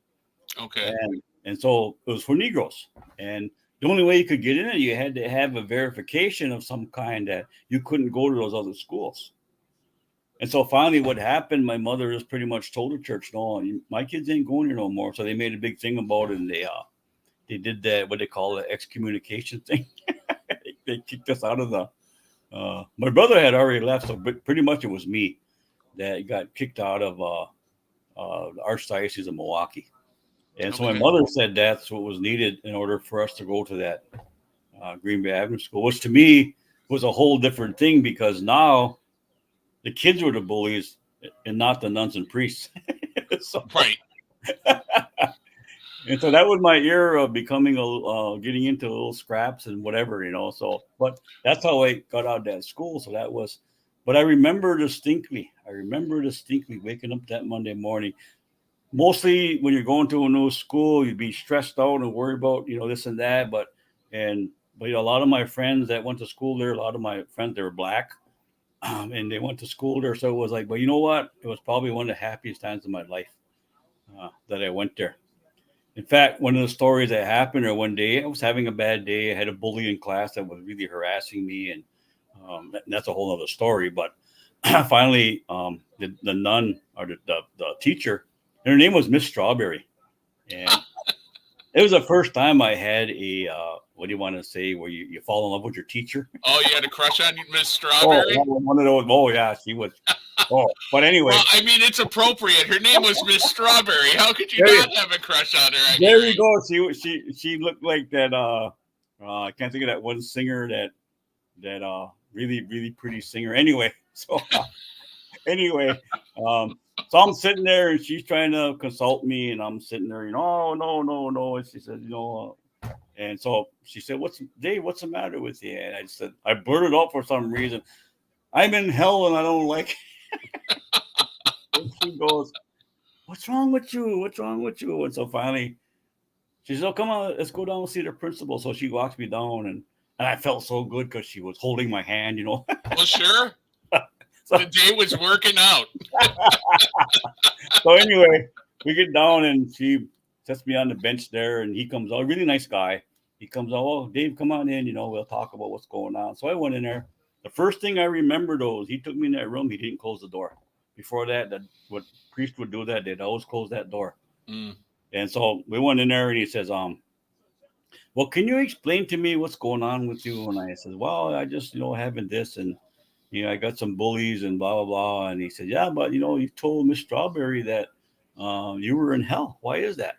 Okay. And And so it was for Negroes. And the only way you could get in it, you had to have a verification of some kind that you couldn't go to those other schools. And so finally what happened, my mother just pretty much told the church, no, my kids ain't going here no more. So they made a big thing about it, and they did that, what they call the excommunication thing. They kicked us out of the, my brother had already left, so pretty much it was me that got kicked out of the Archdiocese of Milwaukee. And so my mother said that's what was needed in order for us to go to that Green Bay Avenue School, which to me was a whole different thing, because now the kids were the bullies and not the nuns and priests. So, right. And so that was my era of becoming getting into little scraps and whatever, So, but that's how I got out of that school. So that was, but I remember distinctly waking up that Monday morning. Mostly when you're going to a new school, you'd be stressed out and worried about, this and that. But a lot of my friends that went to school there, a lot of my friends, they were Black. And they went to school there. So it was like, but you know what? It was probably one of the happiest times of my life that I went there. In fact, one of the stories that happened, or one day I was having a bad day. I had a bully in class that was really harassing me. And that's a whole other story. But finally, the nun, or the teacher, and her name was Miss Strawberry. And it was the first time I had a, what do you want to say, where you fall in love with your teacher? Oh, you had a crush on Miss Strawberry? One of those. Oh, yeah, she was. Oh, but anyway. Well, I mean, it's appropriate. Her name was Miss Strawberry. How could you not have a crush on her? There you go. She looked like that. I can't think of that one singer that really, really pretty singer. Anyway, so so I'm sitting there and she's trying to consult me, and I'm sitting there, no. And she said, and so she said, what's the matter with you? And I said, I blurted out for some reason, I'm in hell and I don't like it. And she goes, what's wrong with you? And so finally she said, oh, come on, let's go down and see the principal. So she walks me down, and I felt so good because she was holding my hand, Well, sure. So, the day was working out. So anyway, we get down and she sets me on the bench there, and he comes out, really nice guy. He comes out, oh, Dave, come on in, we'll talk about what's going on. So I went in there. The first thing I remember, though, is he took me in that room. He didn't close the door. Before that what priest would do, that they'd always close that door. Mm. And so we went in there, and he says, well, can you explain to me what's going on with you? And I said, well, I just, having this, and I got some bullies and blah, blah, blah. And he said, yeah, but, you told Miss Strawberry that you were in hell. Why is that?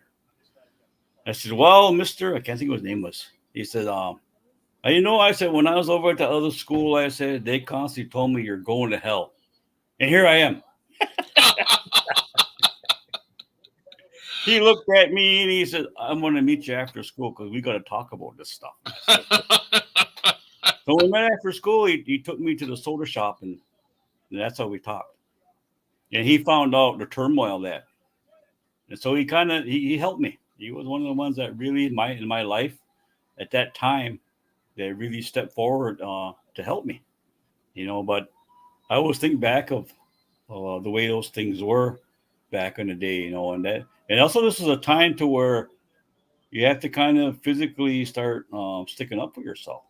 I said, well, mister, I can't think what his name was. He said, I said, when I was over at the other school, I said, they constantly told me you're going to hell. And here I am. He looked at me and he said, I'm going to meet you after school because we got to talk about this stuff. So we met after school. He took me to the soda shop, and that's how we talked. And he found out the turmoil and so he helped me. He was one of the ones that really in my life at that time that really stepped forward to help me. But I always think back of the way those things were back in the day, and also this is a time to where you have to kind of physically start sticking up for yourself.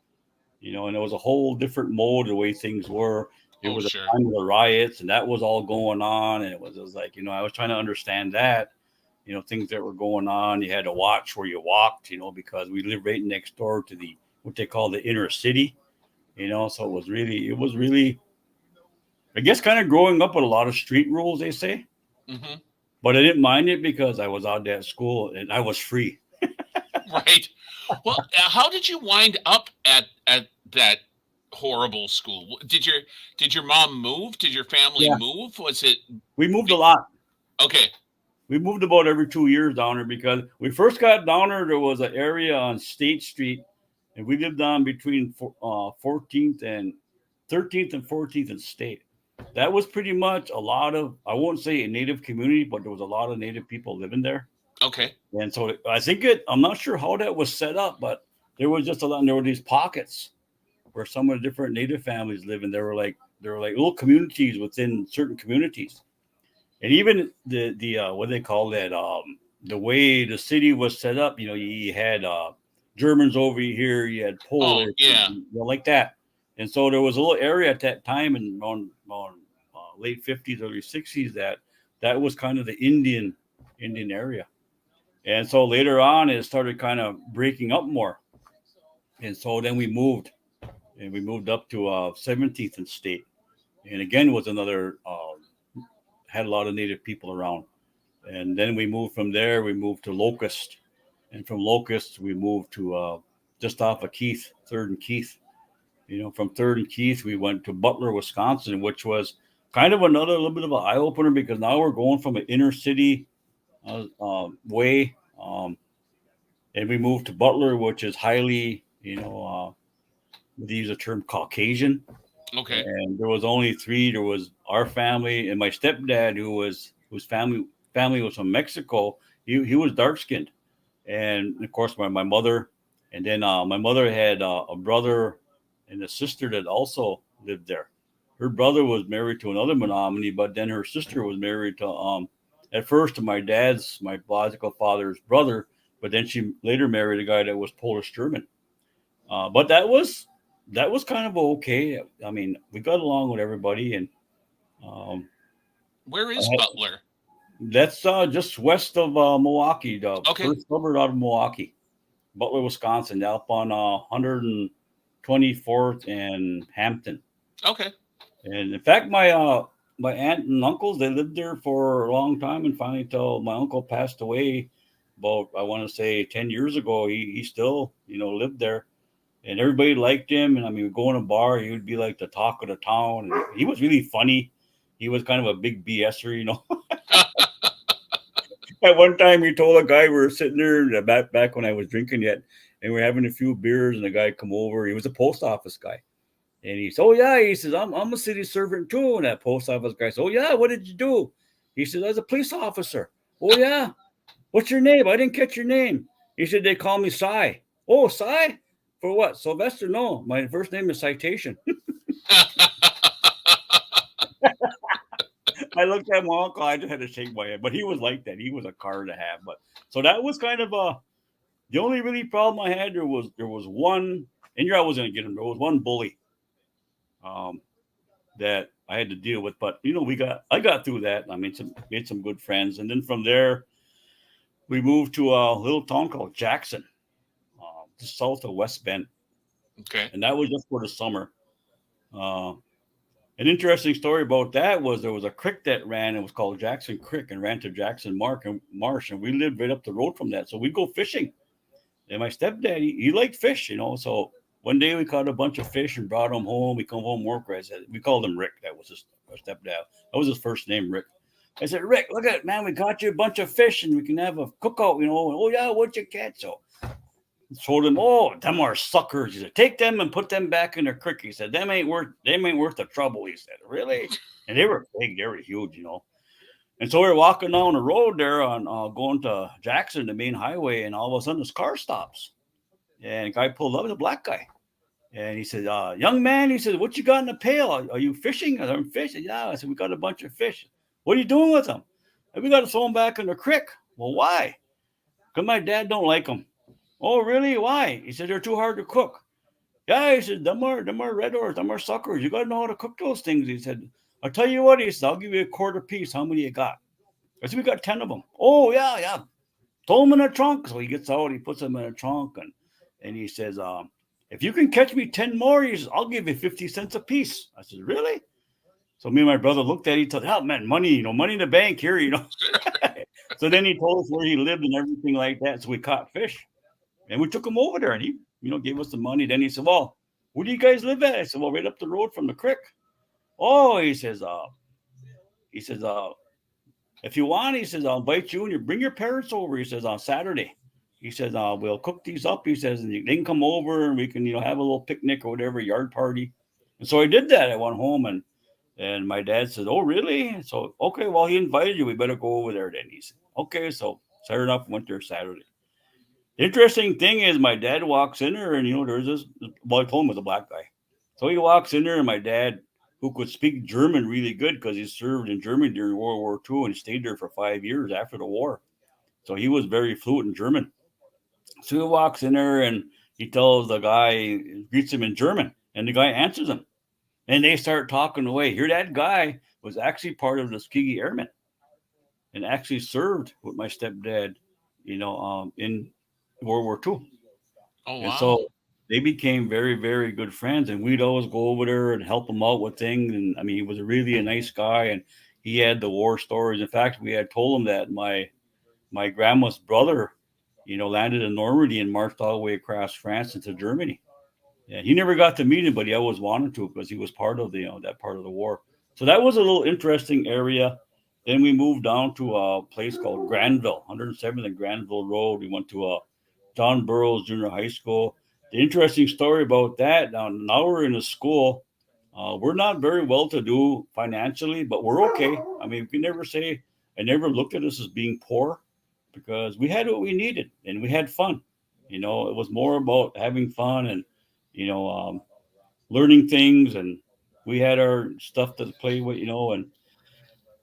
And it was a whole different mode, the way things were. It was a time of the riots, and that was all going on. And it was like, I was trying to understand that, things that were going on. You had to watch where you walked, because we lived right next door to what they call the inner city, so it was really, I guess, kind of growing up with a lot of street rules, they say. Mm-hmm. But I didn't mind it because I was out at school and I was free. Right. Well, how did you wind up at that horrible school? Did your mom move? Did your family move? We moved a lot. Okay. We moved about every 2 years down there because we first got down there was an area on State Street, and we lived on between 14th and 13th and 14th and State. That was pretty much a lot of, I won't say a native community, but there was a lot of native people living there. Okay. And so I think I'm not sure how that was set up, but there was just and there were these pockets where some of the different native families live, and there were like little communities within certain communities. And even the what do they call that, the way the city was set up, you had Germans over here, you had Oh, Polish, yeah. like that. And so there was a little area at that time in on late 50s, early 60s that was kind of the Indian area. And so later on, it started kind of breaking up more. And so then we moved up to 17th and State, and again was another had a lot of Native people around. And then we moved from there. We moved to Locust, and from Locust we moved to just off of Keith, Third and Keith. From Third and Keith we went to Butler, Wisconsin, which was kind of another little bit of an eye opener because now we're going from an inner city way, and we moved to Butler, which is highly, they use the term Caucasian. Okay. And there was only three. There was our family and my stepdad, whose family was from Mexico. He was dark skinned, and of course my mother, and then my mother had a brother and a sister that also lived there. Her brother was married to another Menominee, but then her sister was married to at first to my biological father's brother, but then she later married a guy that was Polish German. But that was kind of okay. I mean, we got along with everybody, and um, Where I is had- Butler? that's just west of Milwaukee, the Okay. first suburb out of Milwaukee, Butler, Wisconsin, up on 124th and Hampton. Okay. And in fact, my aunt and uncles, they lived there for a long time, and finally, till my uncle passed away, about I want to say 10 years ago, he still lived there, and everybody liked him. And I mean, go in a bar, he would be like the talk of the town. And he was really funny. He was kind of a big BSer. At one time, he told a guy, we were sitting there back when I was drinking yet, and we are having a few beers, and the guy come over. He was a post office guy, and he said, "Oh yeah," he says, "I'm a city servant too." And that post office guy said, "Oh yeah, what did you do?" He said, "I was a police officer." "Oh yeah, what's your name? I didn't catch your name." He said, "They call me Cy." "Oh, Cy? For what? Sylvester?" "No, my first name is Citation." I looked at my uncle. I just had to shake my head, but he was like that. He was a car to have. But so that was kind of the only really problem I had. There was one, and I wasn't gonna get him. There was one bully um, that I had to deal with, but I got through that. I made some good friends, and then from there we moved to a little town called Jackson, just south of West Bend, Okay. and that was just for the summer. Uh, An interesting story about that was there was a creek that ran. It was called Jackson Creek and ran to Jackson Marsh, and we lived right up the road from that. So we'd go fishing. And my stepdad, he liked fish. So one day we caught a bunch of fish and brought them home. We come home work. I said we called him Rick. That was our stepdad. That was his first name, Rick. I said, "Rick, look at it, man. We caught you a bunch of fish, and we can have a cookout. And, oh yeah, what'd you catch?" So told him, "Oh, them are suckers." He said, "Take them and put them back in the creek." He said, "Them ain't worth the trouble." He said, "Really?" And they were big, they were huge. And so we were walking down the road there on going to Jackson, the main highway, and all of a sudden this car stops. And a guy pulled up, it was a black guy. And he said, "Young man," he said, "what you got in the pail? Are you fishing?" I said, "I'm fishing." "Yeah." I said, "We got a bunch of fish." "What are you doing with them?" "We got to throw them back in the creek." "Well, why?" "Because my dad don't like them." "Oh, really? Why?" He said, "They're too hard to cook." "Yeah," he said, them are red ores, them are suckers. You gotta know how to cook those things." He said, "I'll tell you what," he said, "I'll give you a quarter piece. How many you got?" I said, "We got 10 of them." "Oh, yeah, yeah. Throw them in a trunk." So he gets out, he puts them in a trunk, and he says, "If you can catch me 10 more, he says, I'll give you 50 cents a piece." I said, "Really?" So me and my brother looked at each other. "Oh man, money in the bank here." So then he told us where he lived and everything like that. So we caught fish. And we took him over there, and he, gave us the money. Then he said, "Well, where do you guys live at?" I said, "Well, right up the road from the creek." "Oh," he says, "if you want," he says, "I'll invite you and you bring your parents over." He says, "On Saturday." He says, "We'll cook these up." He says, "And they can come over and we can, have a little picnic or whatever, yard party." And so I did that. I went home and my dad said, "Oh, really?" So, okay, well, he invited you. We better go over there then. He said, "Okay." So, sure enough, went there Saturday. The interesting thing is, my dad walks in there, and there's this. Well, I told him it was a black guy, so he walks in there, and my dad, who could speak German really good because he served in Germany during World War II and stayed there for 5 years after the war. So he was very fluent in German. So he walks in there and he tells the guy, greets him in German, and the guy answers him. And they start talking away. Here, that guy was actually part of the Tuskegee Airmen and actually served with my stepdad, in World War II. Oh, And wow. so they became very, very good friends. And we'd always go over there and help him out with things. And I mean, he was really a nice guy, and he had the war stories. In fact, we had told him that my grandma's brother, landed in Normandy and marched all the way across France into Germany. Yeah, he never got to meet him, but he always wanted to because he was part of the that part of the war. So that was a little interesting area. Then we moved down to a place called Granville, 107th and Granville Road. We went to John Burroughs Junior High School. The interesting story about that, now we're in a school. We're not very well to do financially, but we're okay. I mean, we can never say, I never looked at us as being poor because we had what we needed and we had fun. It was more about having fun and, you know, um, learning things, and we had our stuff to play with,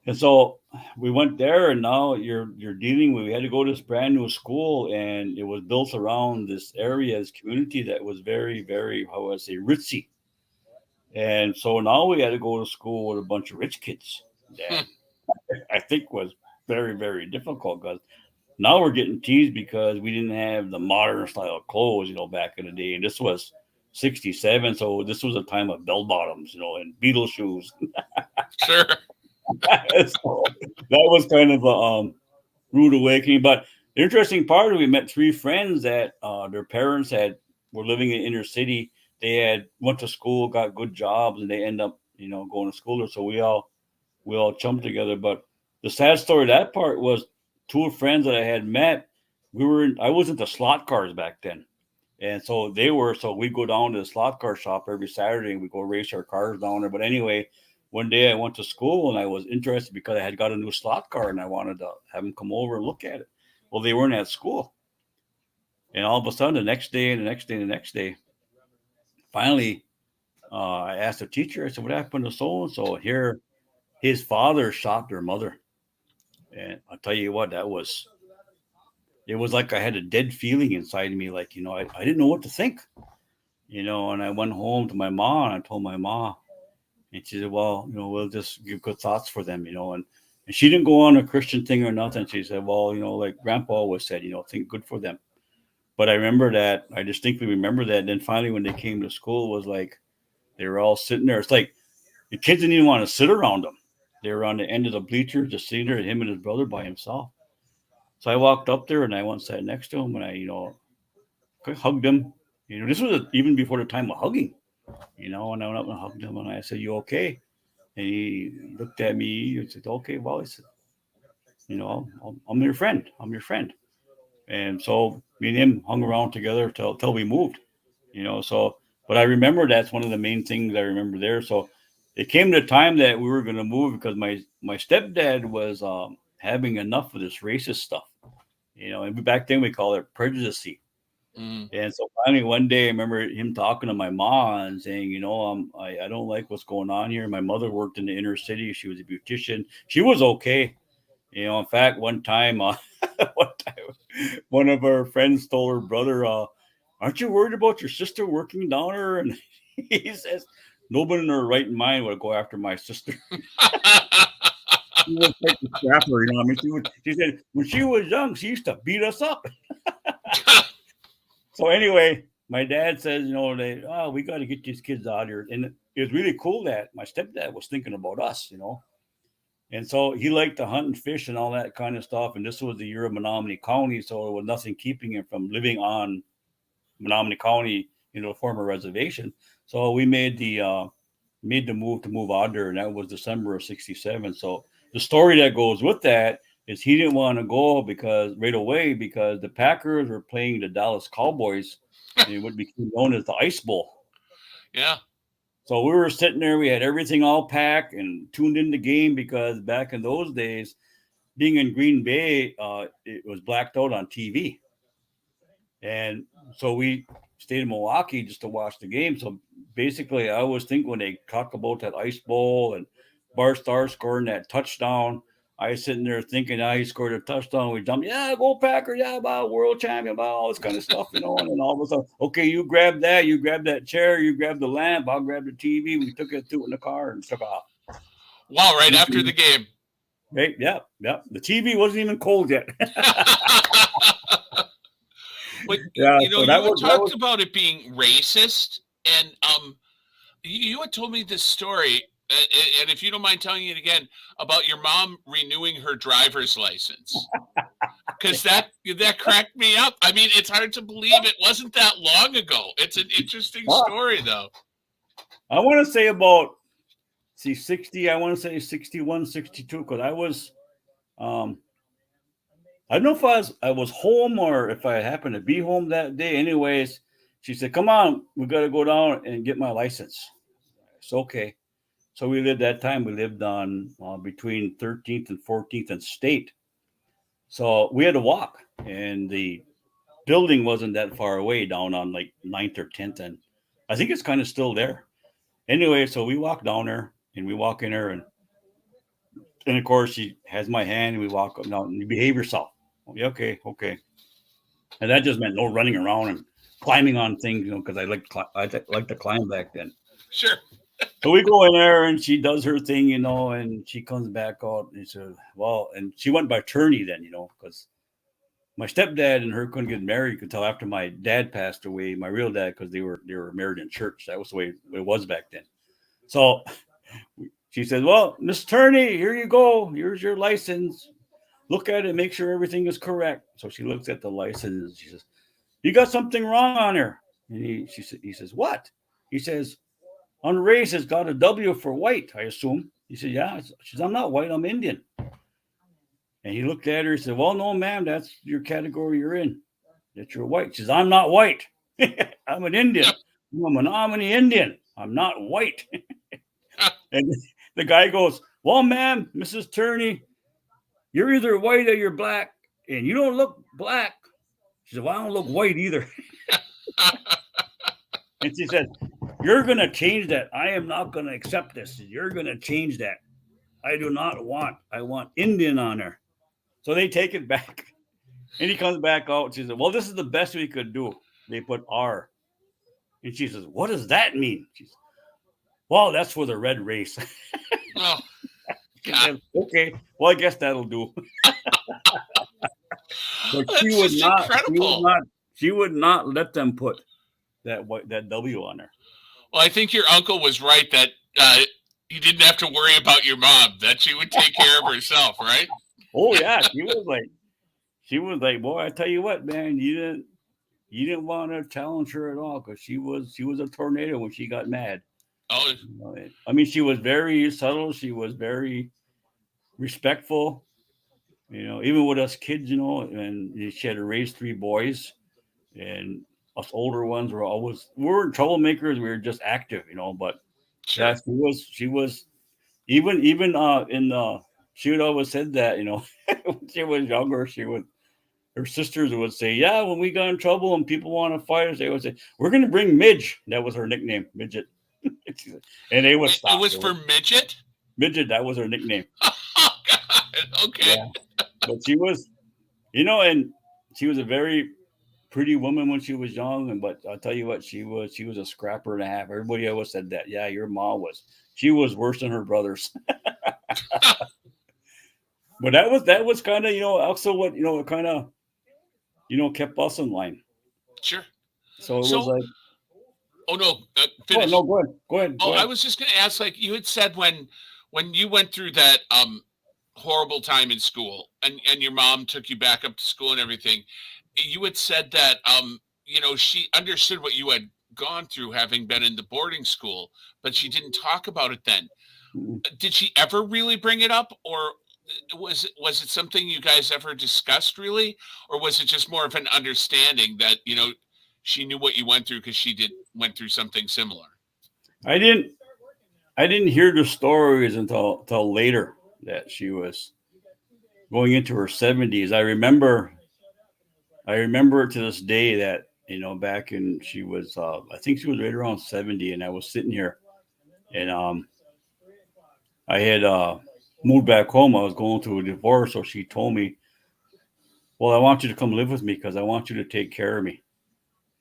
and so we went there, and now you're dealing with. We had to go to this brand new school, and it was built around this area, this community that was very, very, how would I say, ritzy. And so now we had to go to school with a bunch of rich kids that I think was very, very difficult because now we're getting teased because we didn't have the modern style clothes, back in the day. And this was 67. So this was a time of bell bottoms, and Beetle shoes. Sure. So that was kind of a rude awakening. But the interesting part, we met three friends that their parents were living in inner city. They had went to school, got good jobs, and they end up, going to school there. So we all chummed together. But the sad story of that part was two friends that I had met. I was into slot cars back then. And so they were, so we go down to the slot car shop every Saturday and we go race our cars down there. But anyway, one day I went to school and I was interested because I had got a new slot car and I wanted to have them come over and look at it. Well, they weren't at school. And all of a sudden, the next day and the next day and the next day, finally, I asked the teacher, I said, what happened to so and so? Here, his father shot their mother. And I'll tell you what, it was like I had a dead feeling inside me. Like, I didn't know what to think, and I went home to my mom and I told my mom, and she said, well, we'll just give good thoughts for them, and she didn't go on a Christian thing or nothing. She said, well, like grandpa always said, think good for them. But I distinctly remember that. And then finally, when they came to school, it was like, they were all sitting there. It's like the kids didn't even want to sit around them. They were on the end of the bleachers, just sitting there, him and his brother by himself. So I walked up there and I went and sat next to him and I hugged him. This was even before the time of hugging, and I went up and hugged him and I said, you okay? And he looked at me and said, okay, well, I said, I'm your friend. I'm your friend. And so me and him hung around together till we moved, so, but I remember that's one of the main things I remember there. So it came to a time that we were going to move because my stepdad was having enough of this racist stuff, and back then we call it prejudice. Mm. And so finally one day I remember him talking to my mom and saying, I don't like what's going on here. My mother worked in the inner city. She was a beautician. She was okay. In fact, one time, one of our friends told her brother, aren't you worried about your sister working down there? And he says, nobody in their right mind would go after my sister. She was like a scrapper, I mean, she said when she was young, she used to beat us up. So anyway, my dad says, we got to get these kids out here. And it was really cool that my stepdad was thinking about us, And so he liked to hunt and fish and all that kind of stuff. And this was the year of Menominee County. So there was nothing keeping him from living on Menominee County, the former reservation. So we made the move out there. And that was December of 67. So the story that goes with that is he didn't want to go right away because the Packers were playing the Dallas Cowboys in what became known as the Ice Bowl. Yeah. So we were sitting there, we had everything all packed and tuned in the game because back in those days, being in Green Bay, it was blacked out on TV. And so we stayed in Milwaukee just to watch the game. So basically, I always think when they talk about that Ice Bowl and Bart Starr scoring that touchdown, I was sitting there thinking, he scored a touchdown. We jumped, yeah, go Packers, yeah, about world champion, about all this kind of stuff, And then all of a sudden, okay, you grab that chair, you grab the lamp, I'll grab the TV. We took it to in the car and took off. Wow, right after the game. Right, yeah. The TV wasn't even cold yet. But you had talked about it being racist, and you had told me this story, and if you don't mind telling it again, about your mom renewing her driver's license, because that cracked me up. I mean, it's hard to believe it wasn't that long ago. It's an interesting story, though. I want to say about 60. I want to say 61, 62, because I was, I don't know if I was home or if I happened to be home that day. Anyways, she said, "Come on, we got to go down and get my license." It's okay. So we lived on between 13th and 14th and State. So we had to walk, and the building wasn't that far away, down on like 9th or 10th. And I think it's kind of still there. Anyway, so we walk down there and we walk in there, and of course she has my hand, and we walk up. Now, you behave yourself. Okay. And that just meant no running around and climbing on things, because I like to climb back then. Sure. So we go in there, and she does her thing, and she comes back out, and she said, well, and she went by Turney then, because my stepdad and her couldn't get married until after my dad passed away, my real dad, because they were married in church. That was the way it was back then. So she said, well, Miss Turney, here you go. Here's your license. Look at it, make sure everything is correct. So she looks at the license, and she says, you got something wrong on her. And he says, what? He says, on race, it's got a W for white, I assume. He said, yeah. She says, I'm not white, I'm Indian. And he looked at her and said, well, no, ma'am, that's your category you're in. That you're white. She says, I'm not white. I'm an Indian. I'm a Menominee Indian. I'm not white. And the guy goes, well, ma'am, Mrs. Turney, you're either white or you're black, and you don't look black. She said, well, I don't look white either. And she said, you're going to change that. I am not going to accept this. You're going to change that. I want Indian on her. So they take it back. And he comes back out. She said, well, this is the best we could do. They put R. And she says, what does that mean? She says, well, that's for the red race. Oh, said, okay, well, I guess that'll do. But she would not let them put that W on her. Well, I think your uncle was right that you didn't have to worry about your mom, that she would take care of herself, right? Oh yeah, she was like, boy, I tell you what, man, you didn't want to challenge her at all, because she was a tornado when she got mad. Oh, I mean, she was very subtle. She was very respectful, even with us kids, and she had to raise 3 boys, and us older ones we weren't troublemakers. We were just active, but sure. Yeah, she was even she would always said that, when she was younger, her sisters would say, yeah, when we got in trouble and people want to fight us, they would say, we're going to bring Midge. That was her nickname, Midget. And they would stop. It was for Midget? Midget, that was her nickname. Oh, God. Okay. Yeah. But she was, and she was a very pretty woman when she was young. But I'll tell you what, she was a scrapper and a half. Everybody always said that. Yeah, your mom she was worse than her brothers. But that was kind of, also what, kind of, kept us in line. Sure. So it was like, oh no, finish. Oh, no, go ahead. I was just going to ask, like you had said, when you went through that horrible time in school, and your mom took you back up to school and everything, you had said that she understood what you had gone through, having been in the boarding school, but she didn't talk about it then. Mm-hmm. Did she ever really bring it up, or was it something you guys ever discussed really, or was it just more of an understanding that she knew what you went through because she went through something similar? I didn't hear the stories until later, that she was going into her 70s. I remember to this day that back in, she was I think she was right around 70, and I was sitting here, and I had moved back home, I was going through a divorce. So she told me, well, I want you to come live with me because I want you to take care of me.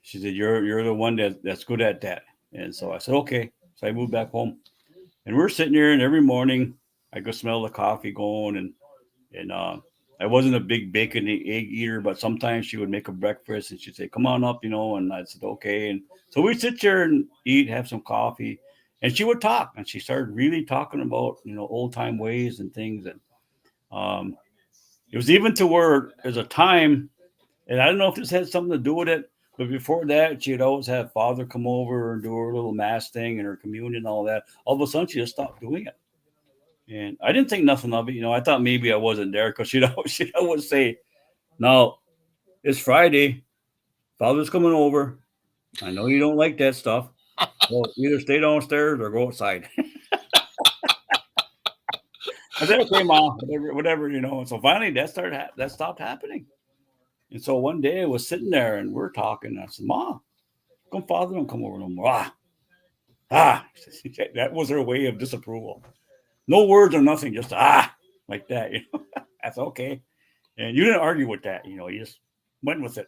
She said, you're the one that's good at that. And so I said, okay. So I moved back home. And we're sitting there, and every morning I could smell the coffee going, and I wasn't a big bacon egg eater, but sometimes she would make a breakfast and she'd say, "Come on up," and I said, "Okay." And so we'd sit there and eat, have some coffee, and she would talk, and she started really talking about old time ways and things, and um, it was even to where there's a time, and I don't know if this had something to do with it. But before that, she'd always have father come over and do her little mass thing and her communion and all that. All of a sudden, she just stopped doing it. And I didn't think nothing of it. I thought maybe I wasn't there because she'd always say, "Now it's Friday. Father's coming over. I know you don't like that stuff. So either stay downstairs or go outside." I said, "Okay, mom, whatever." And so finally, that stopped happening. And so one day I was sitting there and we're talking. And I said, "Mom, come father don't come over no more." Ah. That was her way of disapproval. No words or nothing, just like that. That's okay. And you didn't argue with that. You just went with it.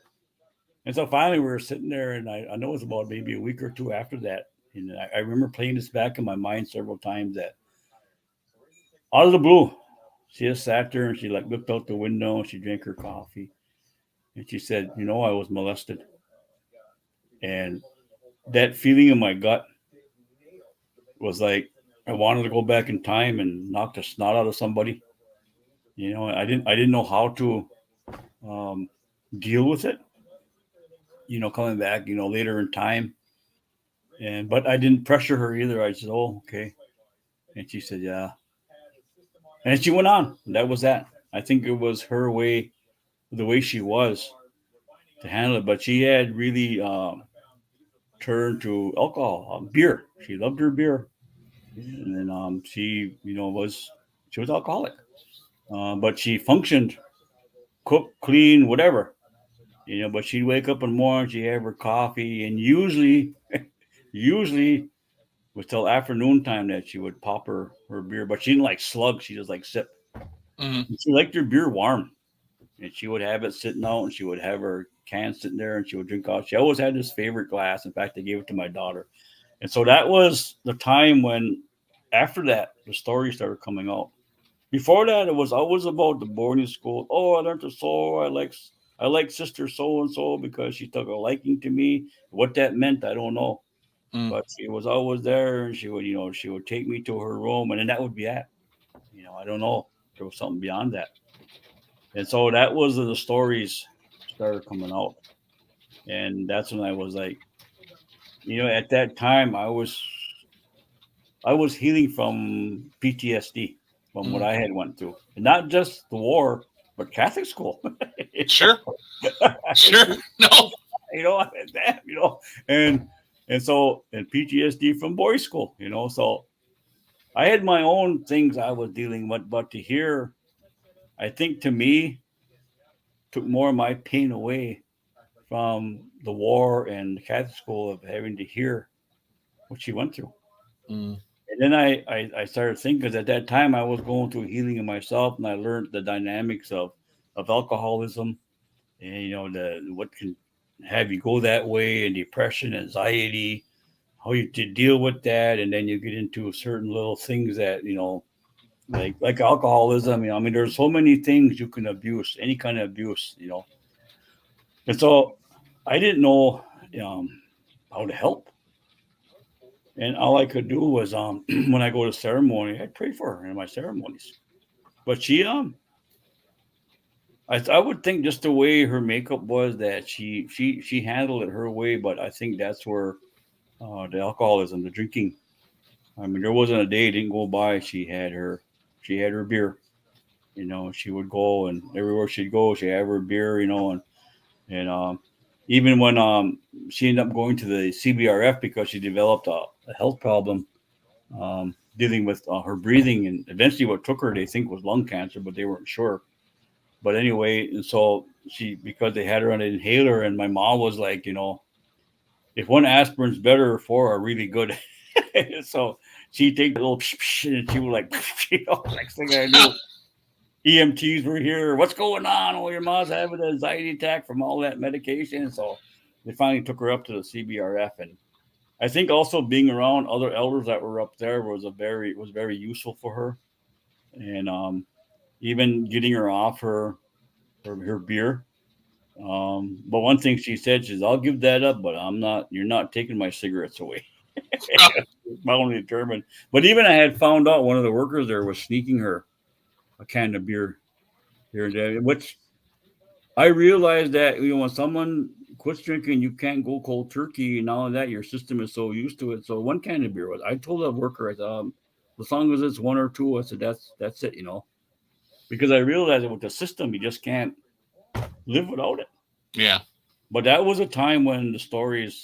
And so finally we were sitting there, and I know it was about maybe a week or two after that. And I remember playing this back in my mind several times that out of the blue, she just sat there and she like looked out the window and she drank her coffee. And she said, I was molested. And that feeling in my gut was like I wanted to go back in time and knock the snot out of somebody. I didn't know how to um, deal with it. Coming back, later in time. But I didn't pressure her either. I said, "Oh, okay." And she said, "Yeah." And she went on. That was that. I think it was her way, the way she was to handle it. But she had really turned to alcohol, beer. She loved her beer, and then she was alcoholic. But she functioned, cook, clean, whatever. But she'd wake up in the morning, she'd have her coffee, and usually was till afternoon time that she would pop her beer. But she didn't like slug; she just like sip. Mhm. And she liked her beer warm, and she would have it sitting out, and she would have her can sitting there, and she would drink out. She always had this favorite glass. In fact, they gave it to my daughter, and so that was the time when, after that, the story started coming out. Before that, it was always about the boarding school. Oh, I learned to sew. I like sister so and so because she took a liking to me. What that meant, I don't know. Mm. But she was always there, and she would take me to her room, and then that would be it. I don't know. There was something beyond that. And so that was the stories started coming out. And that's when I was like, at that time I was healing from PTSD from what Mm. I had went through. And not just the war, but Catholic school. you Sure. know, Sure. No. damn, and PTSD from boys school. So I had my own things I was dealing with, but to hear, I think to me, took more of my pain away from the war and the Catholic school of having to hear what she went through. Mm. And then I started thinking, because at that time I was going through healing in myself, and I learned the dynamics of alcoholism, and the what can have you go that way, and depression, anxiety, how you to deal with that, and then you get into certain little things that like alcoholism. I mean, there's so many things you can abuse, any kind of abuse. And so I didn't know um, how to help. And all I could do was when I go to ceremony, I pray for her in my ceremonies. But I would think just the way her makeup was, that she handled it her way. But I think that's where the alcoholism, the drinking. I mean, there wasn't a day didn't go by she had her beer. She would go, and everywhere she'd go, she had her beer. And even when she ended up going to the CBRF because she developed a health problem, dealing with her breathing, and eventually what took her, they think, was lung cancer, but they weren't sure. But anyway, and so because they had her on an inhaler, and my mom was like, if one aspirin's better, four are really good. so she'd take the little and she would like, next thing I knew, EMTs were here. What's going on? Oh, your mom's having an anxiety attack from all that medication. So they finally took her up to the CBRF, and I think also being around other elders that were up there was very useful for her, and even getting her off her beer. But one thing she said, she's, I'll give that up, but you're not taking my cigarettes away. Finally determined. But even I had found out one of the workers there was sneaking her a can of beer here and there, which I realized that, when someone quits drinking, you can't go cold turkey and all of that. Your system is so used to it. So one can of beer was, I told that worker, I said, as long as it's one or two, I said, that's it, because I realized that with the system, you just can't live without it. Yeah. But that was a time when the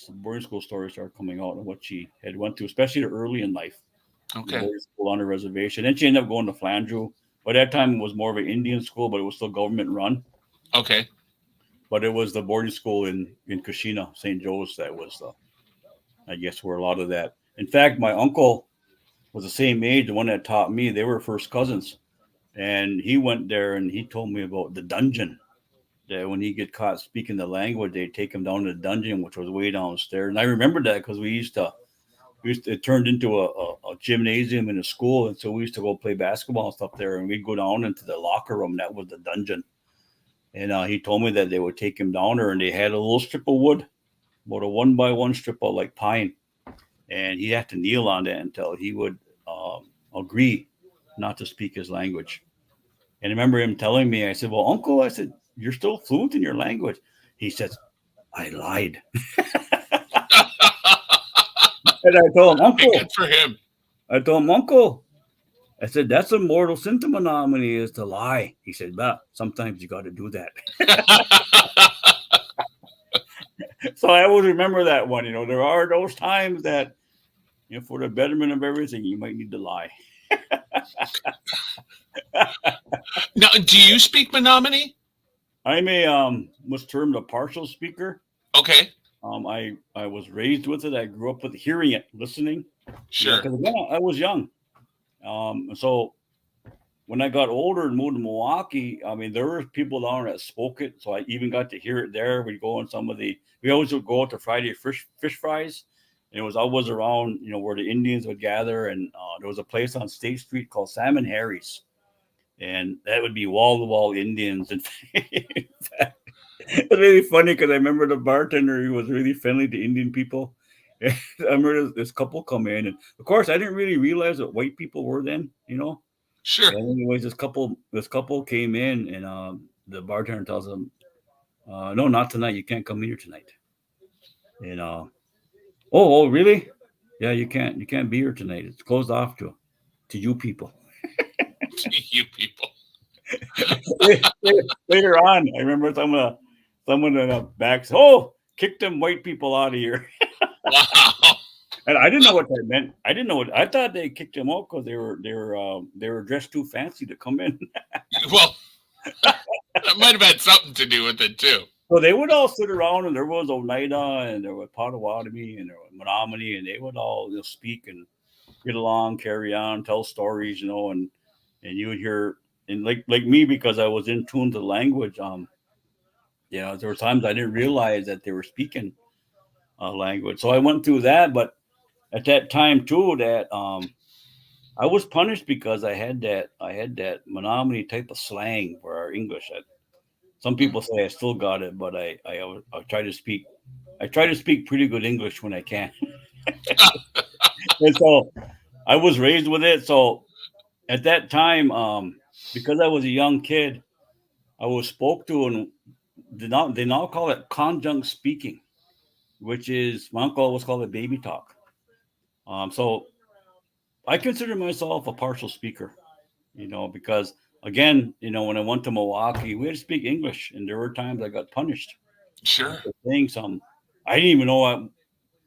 boarding school stories started coming out and what she had went through, especially early in life. Okay. Boarding school on a reservation. Then she ended up going to Flandreau. By that time, it was more of an Indian school, but it was still government run. Okay. But it was the boarding school in Kashina, St. Joe's, that was, I guess, where a lot of that. In fact, my uncle was the same age, the one that taught me. They were first cousins. And he went there and he told me about the dungeon. That when he get caught speaking the language, they'd take him down to the dungeon, which was way downstairs. And I remember that because it turned into a gymnasium in a school. And so we used to go play basketball and stuff there. And we'd go down into the locker room. That was the dungeon. And he told me that they would take him down there and they had a little strip of wood, about a 1x1 strip of like pine. And he'd have to kneel on that until he would agree not to speak his language. And I remember him telling me, I said, well, Uncle, I said, you're still fluent in your language. He says, I lied. And I told him, Uncle. Good for him. I told him, Uncle. I said, that's a mortal sin to Menominee is to lie. He said, but sometimes you got to do that. So I always remember that one. There are those times that, for the betterment of everything, you might need to lie. Now, do you speak Menominee? I'm was termed a partial speaker. Okay. I was raised with it. I grew up with hearing it, listening. Sure. Because again, I was young. So when I got older and moved to Milwaukee, there were people down there that spoke it. So I even got to hear it there. We'd go on we always would go out to Friday fish fries. And it was always around, where the Indians would gather. And there was a place on State Street called Salmon Harry's. And that would be wall-to-wall Indians. In fact, it was really funny because I remember the bartender, he was really friendly to Indian people. And I remember this couple come in. And, of course, I didn't really realize that white people were then, Sure. And anyways, this couple came in, and the bartender tells them, no, not tonight. You can't come in here tonight. And, oh, really? Yeah, you can't be here tonight. It's closed off to you people. You people. Later on, I remember someone in the back said, "Oh, kick them white people out of here." Wow. And I didn't know what that meant. I thought they kicked them out because they were dressed too fancy to come in. Well, that might have had something to do with it too. So they would all sit around, and there was Oneida, and there was Potawatomi, and there was Menominee, and they would all speak and get along, carry on, tell stories, and you would hear, and like me, because I was in tune to the language. There were times I didn't realize that they were speaking language. So I went through that, but at that time too, that I was punished because I had that Menominee type of slang for our English. Some people say I still got it, but I try to speak. I try to speak pretty good English when I can. And so I was raised with it. So at that time, because I was a young kid, I was spoke to, and they now call it conjunct speaking, which is, my uncle always called it baby talk. So I consider myself a partial speaker, because again, when I went to Milwaukee, we had to speak English, and there were times I got punished. Sure. For saying something. I didn't even know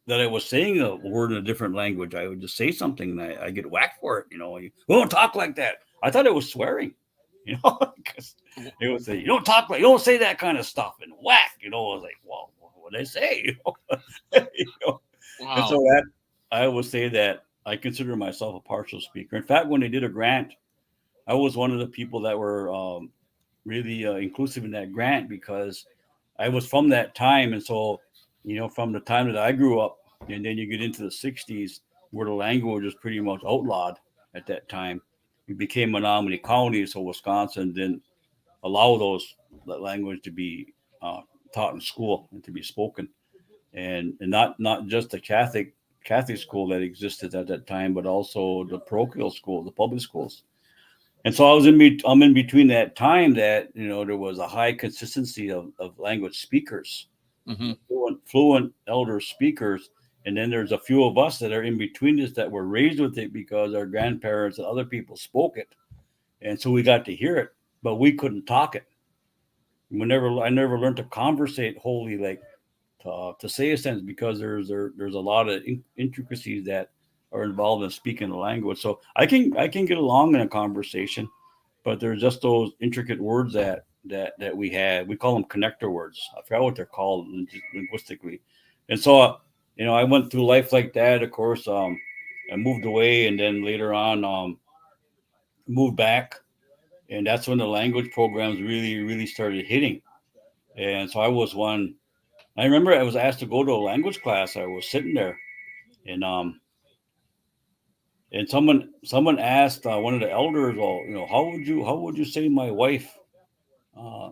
that I was saying a word in a different language. I would just say something and I get whacked for it. We don't talk like that. I thought it was swearing, because it would say, you don't say that kind of stuff, and whack, I was like, well, what did I say? Wow. And so that I would say that I consider myself a partial speaker. In fact, when they did a grant, I was one of the people that were really inclusive in that grant because I was from that time. And so, from the time that I grew up, and then you get into the 60s, where the language was pretty much outlawed at that time. It became Menominee County, so Wisconsin didn't allow that language to be taught in school and to be spoken. And not just the Catholic school that existed at that time, but also the parochial school, the public schools. And so I'm in between that time that there was a high consistency of language speakers, Mm-hmm. fluent elder speakers, and then there's a few of us that are in between this that were raised with it because our grandparents and other people spoke it, and so we got to hear it, but we couldn't talk it. I never learned to conversate wholly, like to say a sentence, because there's a lot of intricacies that are involved in speaking the language. So I can get along in a conversation, but there's just those intricate words that we had. We call them connector words. I forgot what they're called linguistically. And so I went through life like that. Of course, I moved away, and then later on moved back, and that's when the language programs really started hitting. And so I was one. I remember I was asked to go to a language class. I was sitting there, and someone asked one of the elders, well, how would you say my wife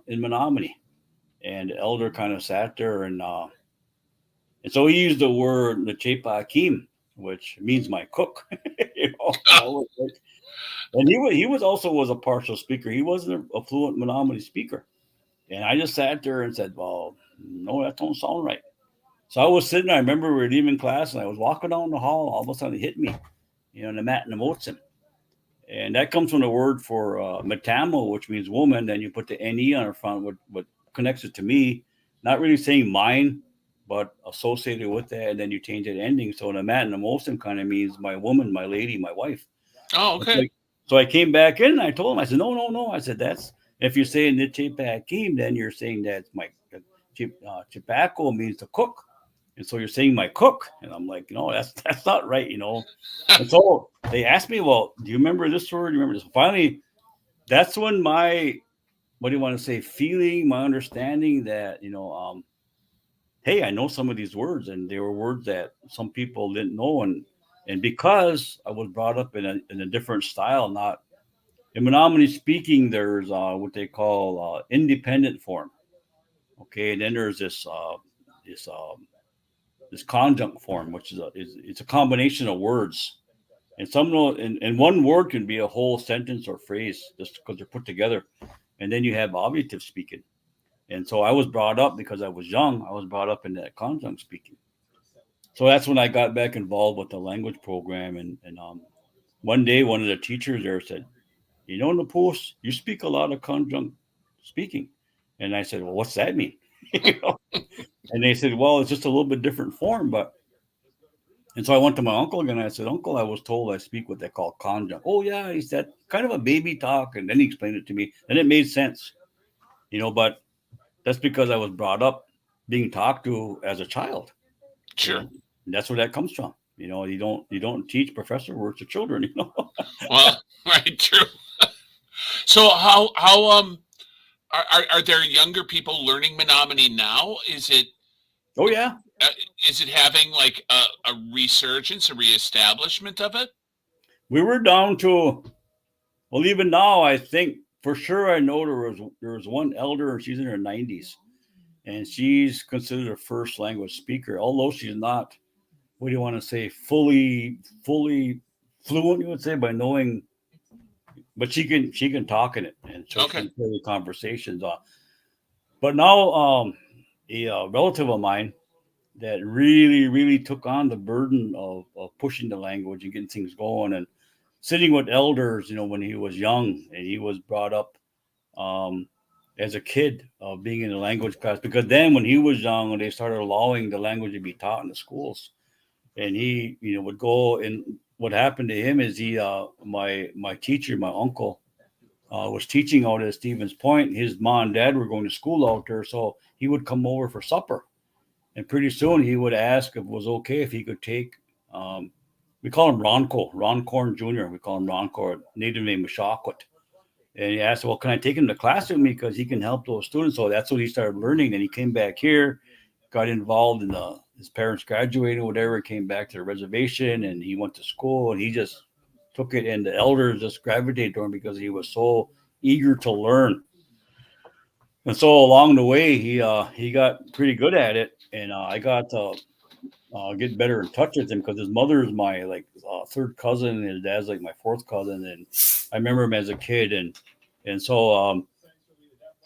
in Menominee? And the elder kind of sat there, and so he used the word Nachepa Akim, which means my cook. And I was like, and he was also was a partial speaker. He wasn't a fluent Menominee speaker, and I just sat there and said, well, no, that don't sound right. So I was sitting there. I remember we were leaving class, and I was walking down the hall. All of a sudden, it hit me, in the mat and the motzen. And that comes from the word for metamo, which means woman. Then you put the ne on the front, what connects it to me, not really saying mine, but associated with that. And then you change that ending. So the mat and the motzen kind of means my woman, my lady, my wife. Oh, okay. So I came back in and I told him, I said, no, no, no. I said, that's, if you're saying the chipakim, then you're saying that my chipaco means to cook. And so you're saying my cook. And I'm like, no, that's not right. And so they asked me, well, do you remember this word? Do you remember this? Finally, that's when what do you want to say, feeling, my understanding that, hey, I know some of these words, and they were words that some people didn't know. And because I was brought up in a different style, not in Menominee speaking, there's what they call independent form. Okay. And then there's this, this conjunct form, which it's a combination of words. And and one word can be a whole sentence or phrase just because they're put together. And then you have objective speaking. And so I was brought up because I was young. I was brought up in that conjunct speaking. So that's when I got back involved with the language program. And one day, one of the teachers there said, Napos, you speak a lot of conjunct speaking. And I said, well, what's that mean? you know? And they said, well, it's just a little bit different form, but. And so I went to my uncle again. And I said, Uncle, I was told I speak what they call conjunct. Oh, yeah. He said, kind of a baby talk. And then he explained it to me. And it made sense, but that's because I was brought up being talked to as a child. Sure. And that's where that comes from. You don't teach professor words to children, Well, right, true. So how are there younger people learning Menominee now? Oh, yeah. Uh, is it having like a resurgence, a reestablishment of it? We were down to, well, even now, I think for sure I know there was one elder, and she's in her 90s, and she's considered a first language speaker, although she's not, what do you want to say, fully fluent, you would say, by knowing, but she can talk in it, and so she Okay. can carry conversations on. But now, a relative of mine that really took on the burden of pushing the language and getting things going, and sitting with elders, when he was young, and he was brought up um, as a kid being in the language class, because then when he was young, when they started allowing the language to be taught in the schools, and he, would go, and what happened to him is my teacher, my uncle, was teaching out at Stevens Point. His mom and dad were going to school out there, so he would come over for supper. And pretty soon he would ask if it was okay if he could take we call him Ron Corn Jr. We call him Ron Corn, native name Mashawquat. And he asked, well, can I take him to class with me because he can help those students? So that's what he started learning. And he came back here, got involved in his parents graduated, whatever, came back to the reservation, and he went to school, and he just took it. And the elders just gravitated to him because he was so eager to learn. And so along the way, he got pretty good at it, and I got to get better in touch with him because his mother is my third cousin, and his dad's like my fourth cousin, and I remember him as a kid, and so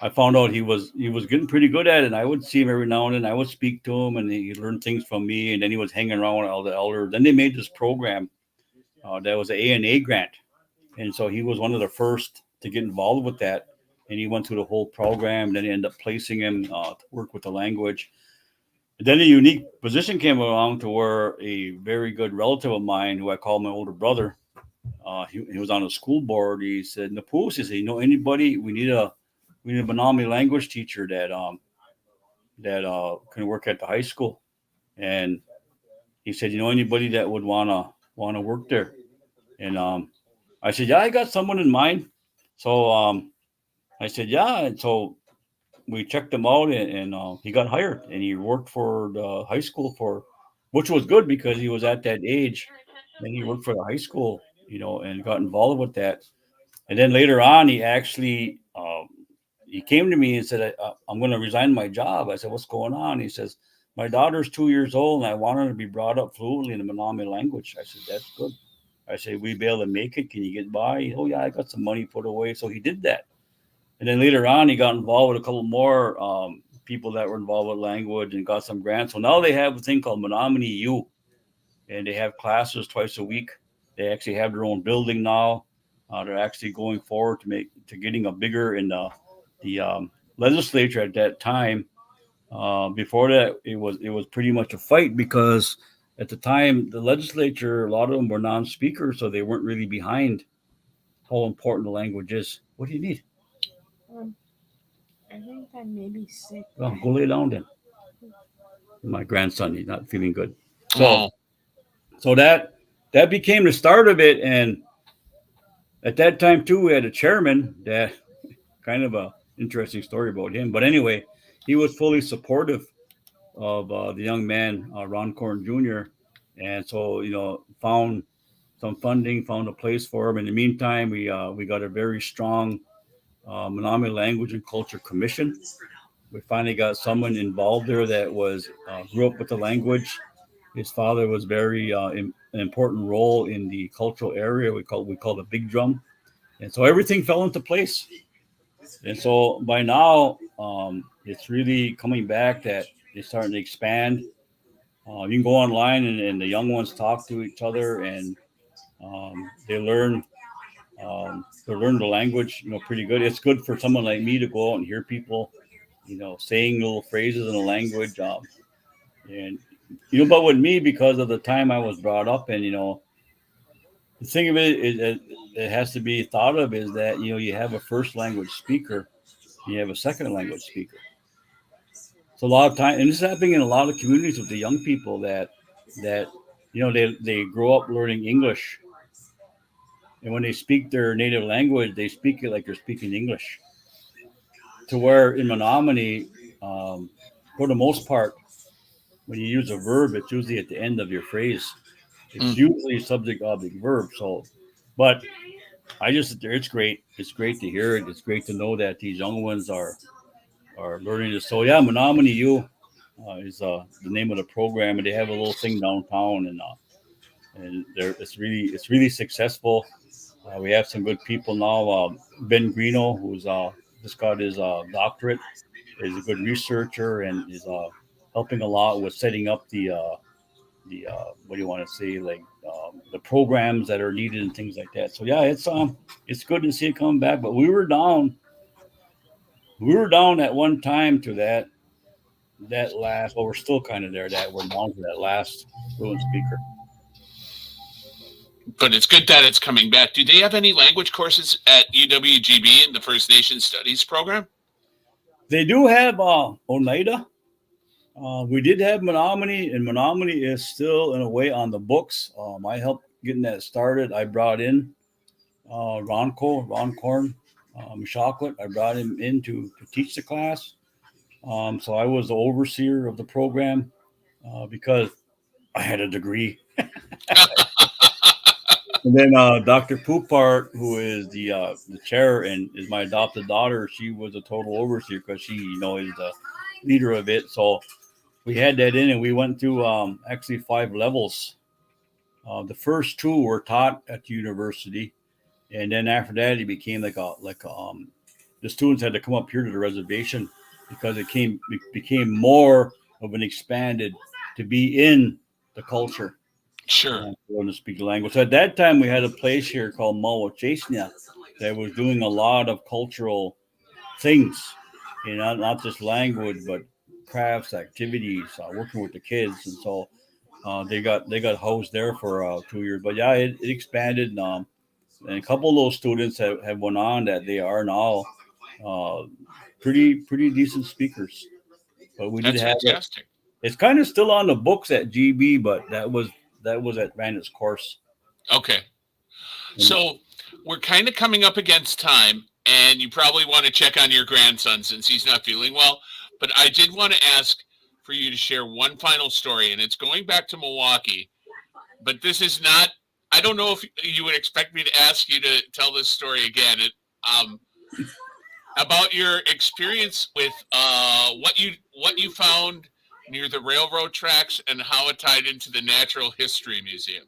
I found out he was getting pretty good at it. And I would see him every now and then. I would speak to him, and he learned things from me, and then he was hanging around with all the elders. Then they made this program that was an A&A grant, and so he was one of the first to get involved with that. And he went through the whole program. Then they ended up placing him to work with the language. And then a unique position came along to where a very good relative of mine, who I call my older brother, he was on the school board. He said, Napos, he said, you know anybody? We need a Menominee language teacher that can work at the high school. And he said, you know anybody that would wanna work there? And I said, yeah, I got someone in mind. So I said, yeah. And so we checked him out, and he got hired, and he worked for the high school which was good because he was at that age. And he worked for the high school, and got involved with that. And then later on, he actually he came to me and said, I'm going to resign my job. I said, what's going on? He says, my daughter's 2 years old, and I want her to be brought up fluently in the Menominee language. I said, that's good. I said, we be able to make it. Can you get by? Oh, yeah, I got some money put away. So he did that. And then later on, he got involved with a couple more people that were involved with language and got some grants. So now they have a thing called Menominee U, and they have classes twice a week. They actually have their own building now. They're actually going forward to getting a bigger in the legislature at that time. Before that, it was pretty much a fight because at the time the legislature, a lot of them were non-speakers, so they weren't really behind how important the language is. What do you need? I think I may be sick. Well, go lay down then. My grandson, he's not feeling good. Oh, So that became the start of it. And at that time too, we had a chairman that kind of a interesting story about him. But anyway, he was fully supportive of the young man, Ron Corn Jr. And so, found some funding, found a place for him. In the meantime, we got a very strong Menominee Language and Culture Commission. We finally got someone involved there that was grew up with the language. His father was very an important role in the cultural area. We call the Big Drum, and so everything fell into place. And so by now, it's really coming back that it's starting to expand. You can go online and the young ones talk to each other, and they learn the language, pretty good. It's good for someone like me to go out and hear people, saying little phrases in the language. And but with me, because of the time I was brought up, and the thing of it has to be thought of is that you have a first language speaker, you have a second language speaker. So a lot of time, and this is happening in a lot of communities with the young people that they grow up learning English, and when they speak their native language, they speak it like they're speaking English. To where in Menominee, for the most part, when you use a verb, it's usually at the end of your phrase. It's usually subject, object, verb. So, but it's great. It's great to hear it. It's great to know that these young ones are learning this. So yeah, Menominee U is the name of the program, and they have a little thing downtown, and it's really successful. We have some good people now. Ben Greeno, who's just got his doctorate, is a good researcher and is helping a lot with setting up the what do you want to say, like the programs that are needed and things like that. So yeah, it's good to see it coming back. But we were down at one time to that last. Well, we're still kind of there. That we're down to that last fluent speaker. but it's good that it's coming back. Do they have any language courses at UWGB in the First Nation Studies program? They do have Oneida. We did have Menominee, and Menominee is still in a way on the books. I helped getting that started. I brought in Ron Corn, Chocolate. I brought him in to teach the class. So I was the overseer of the program because I had a degree. And then Dr. Poupart, who is the chair and is my adopted daughter, she was a total overseer because she, is the leader of it. So we had that in, and we went through actually 5 levels. The first 2 were taught at the university, and then after that, it became the students had to come up here to the reservation because it became more of an expanded to be in the culture. Sure. To speak the language. So at that time, we had a place here called Mawachesnia that was doing a lot of cultural things, not just language, but crafts, activities, working with the kids, and so they got housed there for 2 years. But yeah, it expanded, and a couple of those students have went on that they are now uh, pretty decent speakers. But we did That's have it. fantastic. It's kind of still on the books at GB, but that was at ran its course. Okay. And So we're kind of coming up against time, and you probably want to check on your grandson since he's not feeling well. But I did want to ask for you to share one final story, and it's going back to Milwaukee. But this is not, I don't know if you would expect me to ask you to tell this story again. Um, about your experience with what you found near the railroad tracks and how it tied into the Natural History Museum.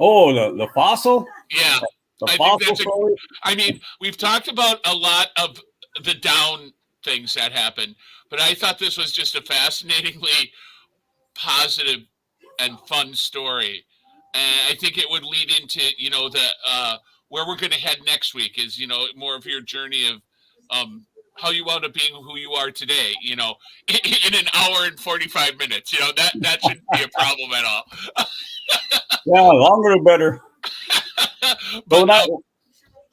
oh, the fossil, Yeah, the I think fossil that's a. story. I mean, we've talked about a lot of the down things that happen, but I thought this was just a fascinatingly positive and fun story, and I think it would lead into the where we're going to head next week is more of your journey of how you wound up being who you are today. In an hour and 45 minutes. That shouldn't be a problem at all. Yeah, longer the better. But But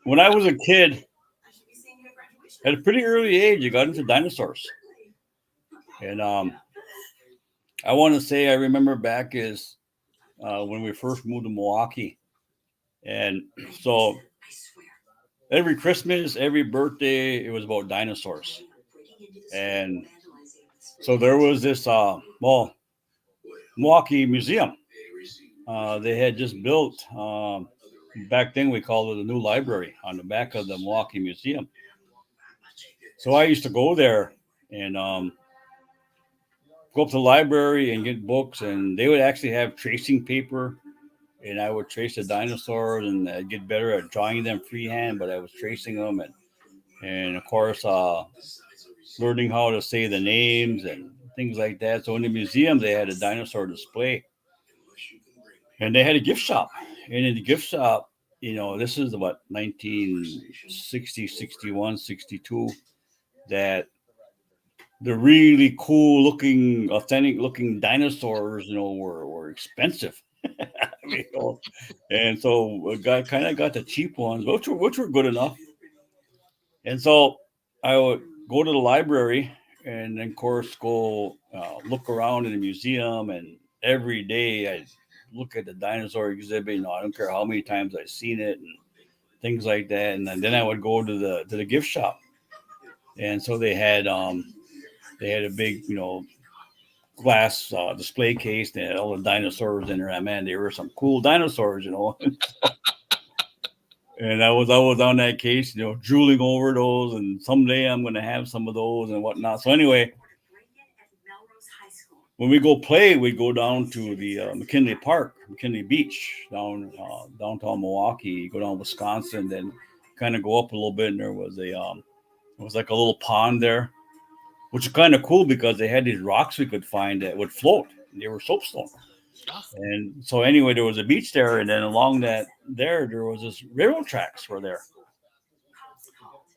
when I was a kid, at a pretty early age, I got into dinosaurs, and I want to say I remember back is when we first moved to Milwaukee, and so every Christmas, every birthday, it was about dinosaurs, and so there was this Milwaukee Museum. They had just built. Back then, we called it a new library on the back of the Milwaukee Museum. So I used to go there and go up to the library and get books, and they would actually have tracing paper, and I would trace the dinosaurs, and I'd get better at drawing them freehand, but I was tracing them, and of course, learning how to say the names and things like that. So in the museum, they had a dinosaur display, and they had a gift shop, and in the gift shop, this is about 1960, 61, 62, that the really cool looking, authentic looking dinosaurs, were expensive. I mean, and so I got the cheap ones, which were good enough. And so I would go to the library and then, of course, go look around in the museum. And every day I look at the dinosaur exhibit. I don't care how many times I've seen it and things like that. And then I would go to the gift shop. And so they had a big, glass display case. They had all the dinosaurs in there. And man, they were some cool dinosaurs. And I was on that case, drooling over those. And someday I'm going to have some of those and whatnot. So anyway, when we go play, we go down to the McKinley Park, McKinley Beach, downtown Milwaukee. Go down Wisconsin, then kind of go up a little bit, and there was it was like a little pond there, which is kind of cool because they had these rocks we could find that would float. They were soapstone. And so anyway, there was a beach there, and then along there was this railroad tracks were there,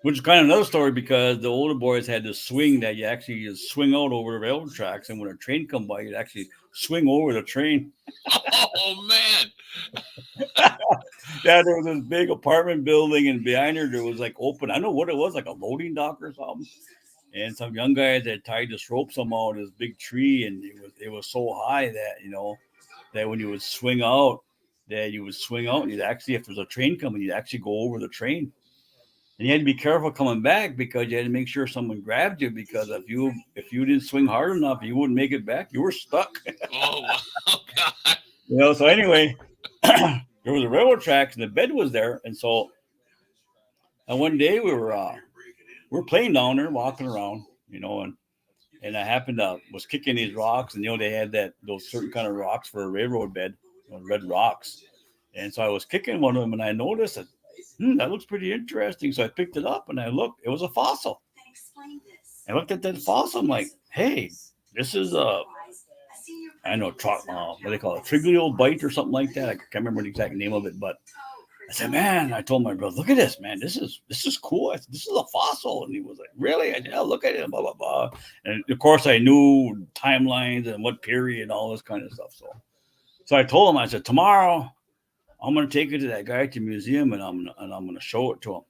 which is kind of another story because the older boys had this swing that you actually just swing out over the railroad tracks, and when a train come by, you'd actually swing over the train. Oh man! Yeah, there was this big apartment building, and behind there was like open. I don't know what it was, like a loading dock or something. and some young guys had tied this rope somehow to this big tree, and it was so high that that when you would swing out, and you'd actually, if there's a train coming, you'd actually go over the train. And you had to be careful coming back because you had to make sure someone grabbed you, because if you didn't swing hard enough, you wouldn't make it back. You were stuck. Oh, wow, God. So anyway, there was a railroad tracks and the bed was there, and so and one day we were playing down there, walking around, and I happened to was kicking these rocks, and they had those certain kind of rocks for a railroad bed, red rocks, and so I was kicking one of them, and I noticed that that looks pretty interesting. So I picked it up and I looked. It was a fossil. I looked at that fossil. I'm like, hey, this is I know, what do they call it, triglobite or something like that. I can't remember the exact name of it, but I said, man, I told my brother, look at this, man. This is cool. I said, this is a fossil. And he was like, really? I said, yeah, look at it, blah, blah, blah. And of course I knew timelines and what period and all this kind of stuff. So I told him, I said, tomorrow I'm going to take it to that guy at the museum, and I'm going to show it to him,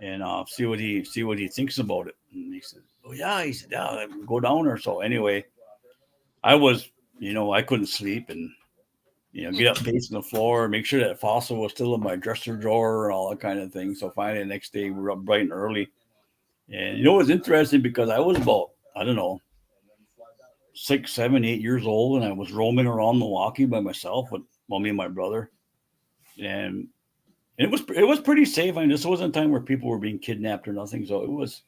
and see what he thinks about it. And he said, oh yeah. He said, yeah, go down there. So anyway, I was, I couldn't sleep, and get up, pacing the floor, make sure that fossil was still in my dresser drawer and all that kind of thing. So finally, the next day we were up bright and early, and it was interesting because I was about, I don't know, 6, 7, 8 years old, and I was roaming around Milwaukee by myself with me and my brother, and it was pretty safe. I mean, this wasn't a time where people were being kidnapped or nothing. So it was.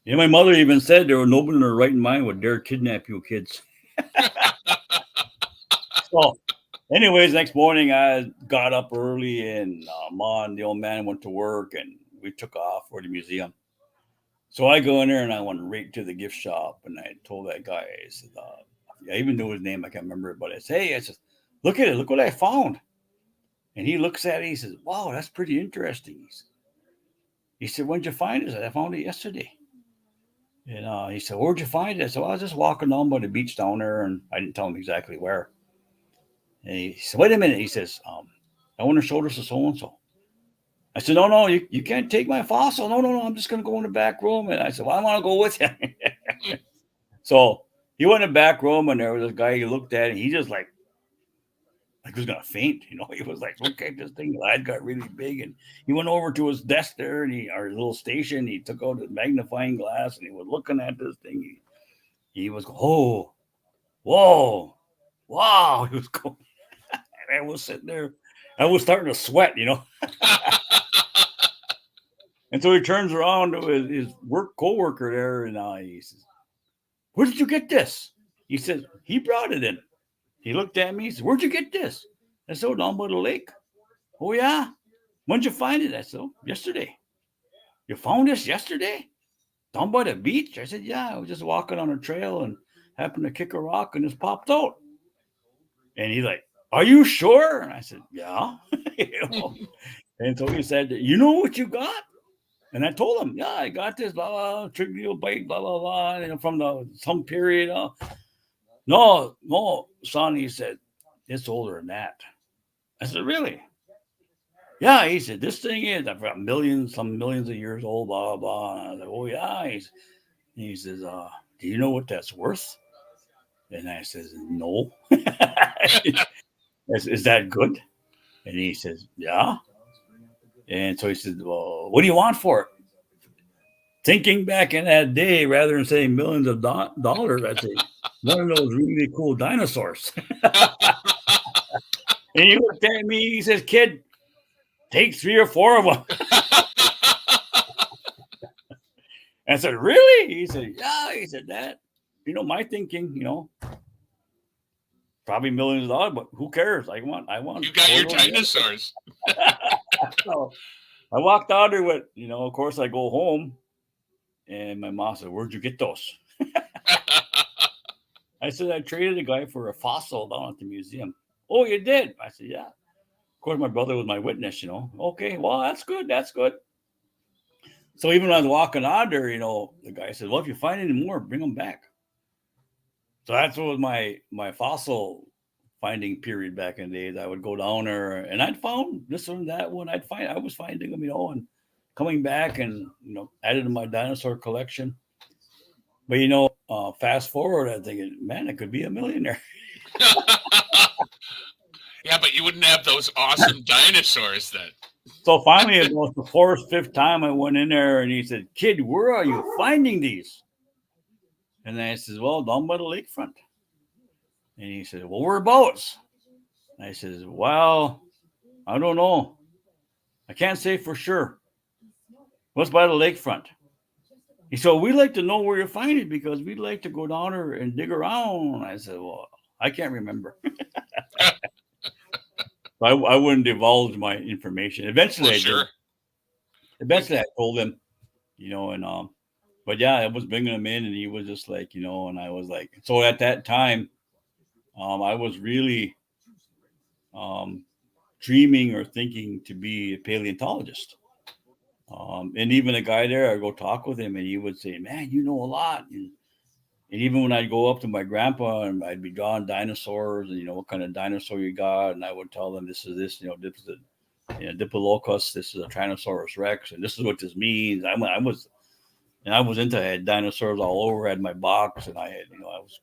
My mother even said there was nobody in their right mind would dare kidnap you kids. So, anyways, next morning I got up early, and Ma and the old man went to work, and we took off for the museum. So I go in there and I went right to the gift shop, and I told that guy, I said, I even knew his name, I can't remember it, but I said, hey, I said, look at it, look what I found. And he looks at it, he says, wow, that's pretty interesting. He said, when'd you find it? I said, I found it yesterday. And he said, where'd you find it? I said, well, I was just walking down by the beach down there, and I didn't tell him exactly where. And he said, wait a minute. He says, I want to show this to so-and-so. I said, no, you can't take my fossil. No, I'm just going to go in the back room. And I said, well, I want to go with you. So he went in the back room, and there was this guy. He looked at it. He just like he was going to faint. He was like, look at this thing. The lad got really big. And he went over to his desk there, and our little station. He took out his magnifying glass, and he was looking at this thing. He was going, oh, whoa, wow. He was going. I was sitting there. I was starting to sweat, And so he turns around to his co-worker there, and he says, where did you get this? He says, he brought it in. He looked at me. He said, where'd you get this? I said, down by the lake. Oh, yeah? When'd you find it? I said, yesterday. You found this yesterday? Down by the beach? I said, yeah. I was just walking on a trail and happened to kick a rock, and this popped out. And he's like, are you sure? And I said, yeah. And so he said, you know what you got? And I told him, yeah, I got this, blah, blah, triglobite, blah, blah, blah, from some period. No, son, he said, it's older than that. I said, really? Yeah, he said, this thing is, I've got some millions of years old, blah, blah, blah. And I was like, oh, yeah. He says, do you know what that's worth? And I says, no. Is that good? And he says, yeah. And so he said, well, what do you want for it? Thinking back in that day, rather than saying millions of dollars, I'd say one of those really cool dinosaurs. And he looked at me, he says, kid, take 3 or 4 of them. I said, really? He said, yeah. He said, that, my thinking, probably millions of dollars, but who cares? I want. You got your dinosaurs. So I walked out there with, of course I go home, and my mom said, where'd you get those? I said, I traded a guy for a fossil down at the museum. Oh, you did? I said, yeah. Of course, my brother was my witness, Okay, well, that's good. So even when I was walking out there, the guy said, well, if you find any more, bring them back. So that's what was my fossil finding period back in the days. I would go down there, and I'd found this one, that one. I was finding them, and coming back and, added to my dinosaur collection. But fast forward, I'm thinking, man, I could be a millionaire. Yeah, but you wouldn't have those awesome dinosaurs then. So finally, it was the fourth, fifth time I went in there, and he said, "Kid, where are you finding these?" And I says, "Well, down by the lakefront." And he said, "Well, whereabouts?" And I says, "Well, I don't know. I can't say for sure. What's by the lakefront?" He said, "We like to know where you're finding because we'd like to go down there and dig around." I said, "Well, I can't remember." I wouldn't divulge my information. Well, sure. Eventually, I told him, and but yeah, I was bringing him in, and he was just like, and I was like, so at that time, I was really um, dreaming or thinking to be a paleontologist. And even a guy there, I go talk with him, and he would say, "Man, you know a lot." And even when I'd go up to my grandpa and I'd be drawing dinosaurs, and what kind of dinosaur you got, and I would tell them this is this, this is a Diplodocus, this is a Tyrannosaurus Rex, and this is what this means. I was into. I had dinosaurs all over. I had my box, and I had, I was.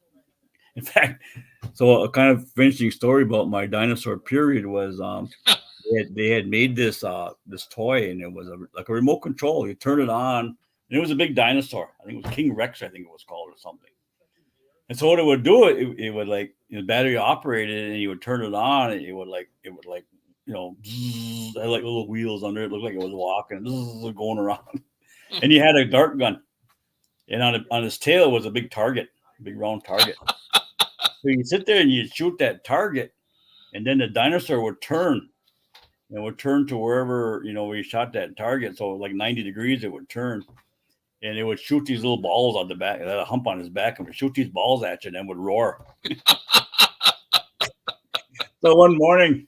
In fact, so a kind of interesting story about my dinosaur period was they had made this toy, and it was like a remote control. You turn it on, and it was a big dinosaur. I think it was King Rex. I think it was called or something. And so what it would do, it would like battery operated, and you would turn it on, and it would like had like little wheels under it. It looked like it was walking, going around. And you had a dart gun, and on his tail was a big target, big round target. So you sit there and you shoot that target, and then the dinosaur would turn and would turn to wherever where you shot that target. So like 90 degrees, it would turn, and it would shoot these little balls on the back. It had a hump on his back, and would shoot these balls at you, and then would roar. So one morning,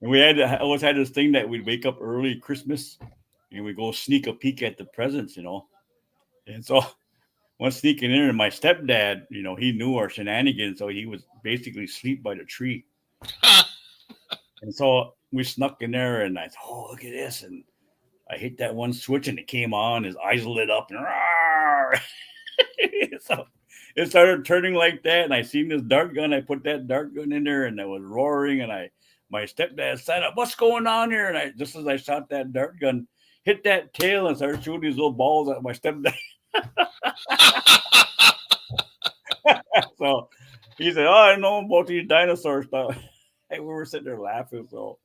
and always had this thing that we'd wake up early Christmas, and we'd go sneak a peek at the presents, And so one sneaking in, and my stepdad, he knew our shenanigans, so he was basically asleep by the tree. And so we snuck in there, and I thought, "Oh, look at this!" And I hit that one switch, and it came on. His eyes lit up, and so it started turning like that. And I seen this dart gun. I put that dart gun in there, and I was roaring. And my stepdad sat up, "What's going on here?" And just as I shot that dart gun, hit that tail and started shooting these little balls at my stepdad. So he said, "Oh, I know about these dinosaur stuff." And we were sitting there laughing. So,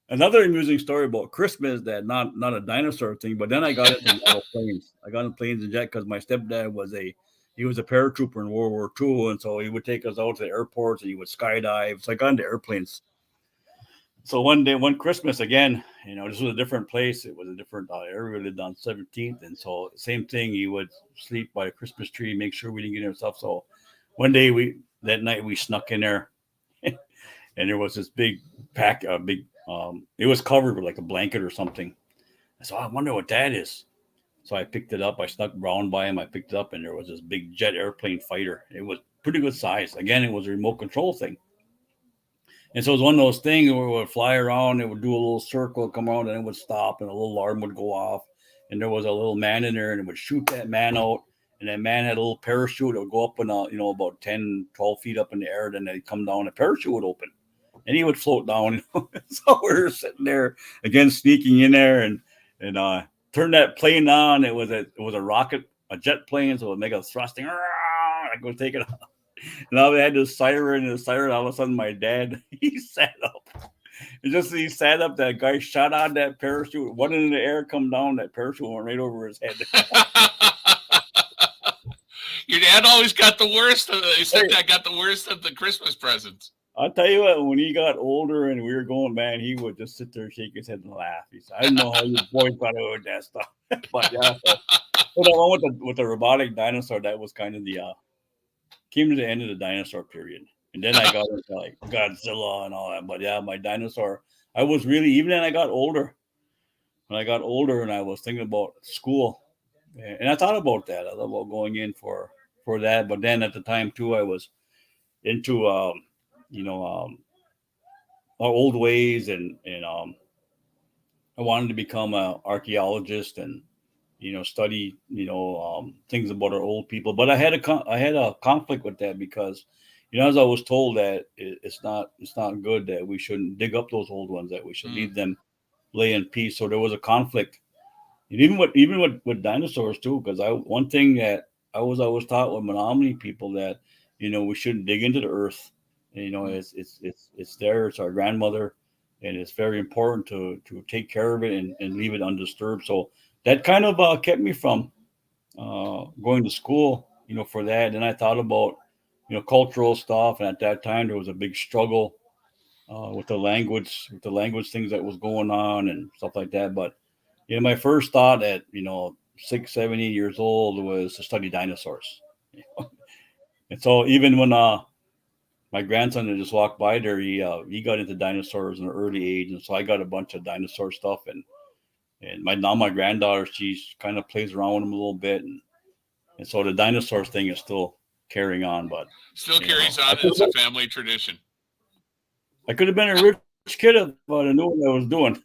another amusing story about Christmas, that not a dinosaur thing, but then I got into planes. I got in planes and jet because my stepdad was a paratrooper in World War II, and so he would take us out to the airports, and he would skydive. So I got into airplanes. So one Christmas again, this was a different place. It was a different area. We lived on 17th, and so same thing. He would sleep by a Christmas tree, make sure we didn't get himself. So one day that night we snuck in there, and there was this big pack, it was covered with like a blanket or something. So I wonder what that is. So I picked it up. I snuck round by him. I picked it up, and there was this big jet airplane fighter. It was pretty good size. Again, it was a remote control thing. And so it was one of those things where it would fly around, it would do a little circle, come around, and it would stop, and a little alarm would go off. And there was a little man in there, and it would shoot that man out. And that man had a little parachute. It would go up in about 10, 12 feet up in the air. Then they'd come down, a parachute would open, and he would float down. So we were sitting there again, sneaking in there, and turned that plane on. It was a rocket, a jet plane, so it would make a thrusting. I go take it off. Now they had this siren, and the siren. All of a sudden, my dad, he sat up. And just as he sat up, that guy shot on that parachute. One in the air, come down. That parachute went right over his head. Your dad always got the worst. He said that got the worst of the Christmas presents. I'll tell you what, when he got older and we were going, man, he would just sit there, shake his head, and laugh. He said, "I don't know how you boys got away with that stuff." But yeah, so the one with the robotic dinosaur, that was kind of came to the end of the dinosaur period. And then I got into like Godzilla and all that. But yeah, my dinosaur, I was really, even then I got older. When I got older and I was thinking about school, and I thought about that. I thought about going in for that. But then at the time too, I was into, our old ways, and I wanted to become an archaeologist, and study, things about our old people. But I had a conflict with that because, as I was told that it's not good that we shouldn't dig up those old ones, that we should Mm, leave them lay in peace. So there was a conflict, and even with dinosaurs too. Because I one thing that I was taught with Menominee people that we shouldn't dig into the earth. mm. It's there. It's our grandmother, and it's very important to take care of it and leave it undisturbed. So that kind of kept me from going to school, for that. And I thought about cultural stuff, and at that time there was a big struggle with the language things that was going on and stuff like that. But my first thought at 6, 7, 8 years old was to study dinosaurs. And so even when my grandson had just walked by there, he got into dinosaurs in an early age, and so I got a bunch of dinosaur stuff. And my granddaughter, she's kind of plays around with them a little bit, and so the dinosaurs thing is still carrying on. But Still carries I on. could It's a family tradition. I could have been a rich kid if I knew what I was doing.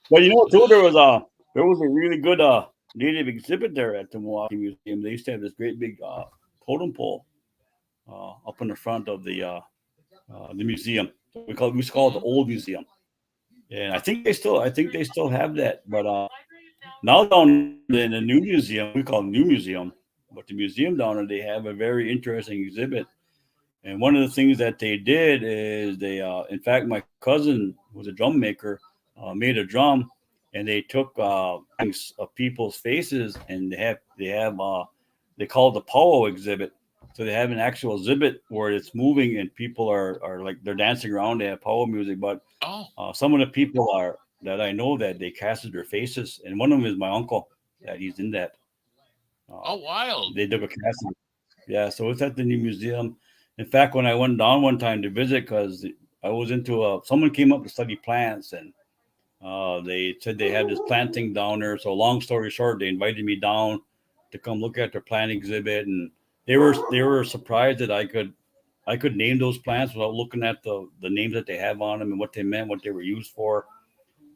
But too, there was a really good native exhibit there at the Milwaukee Museum. They used to have this great big totem pole up in the front of the museum. We used to call it the Mhm. old museum, and I think they still have that. But now down in the new museum, we call it new museum, but the museum down there, they have a very interesting exhibit. And one of the things that they did is in fact, my cousin was a drum maker, made a drum, and they took of people's faces, and they call it the powwow exhibit. So they have an actual exhibit where it's moving and people are like they're dancing around. They have powwow music, but Oh, some of the people are that I know that they casted their faces, and one of them is my uncle that he's in that. Uh, oh, wild. they did a casting. Yeah, so it's at the new museum. In fact, when I went down one time to visit, because I was someone came up to study plants, and they said they had this planting down there. So long story short, they invited me down to come look at their plant exhibit, and they were surprised that I could name those plants without looking at the names that they have on them and what they meant, what they were used for.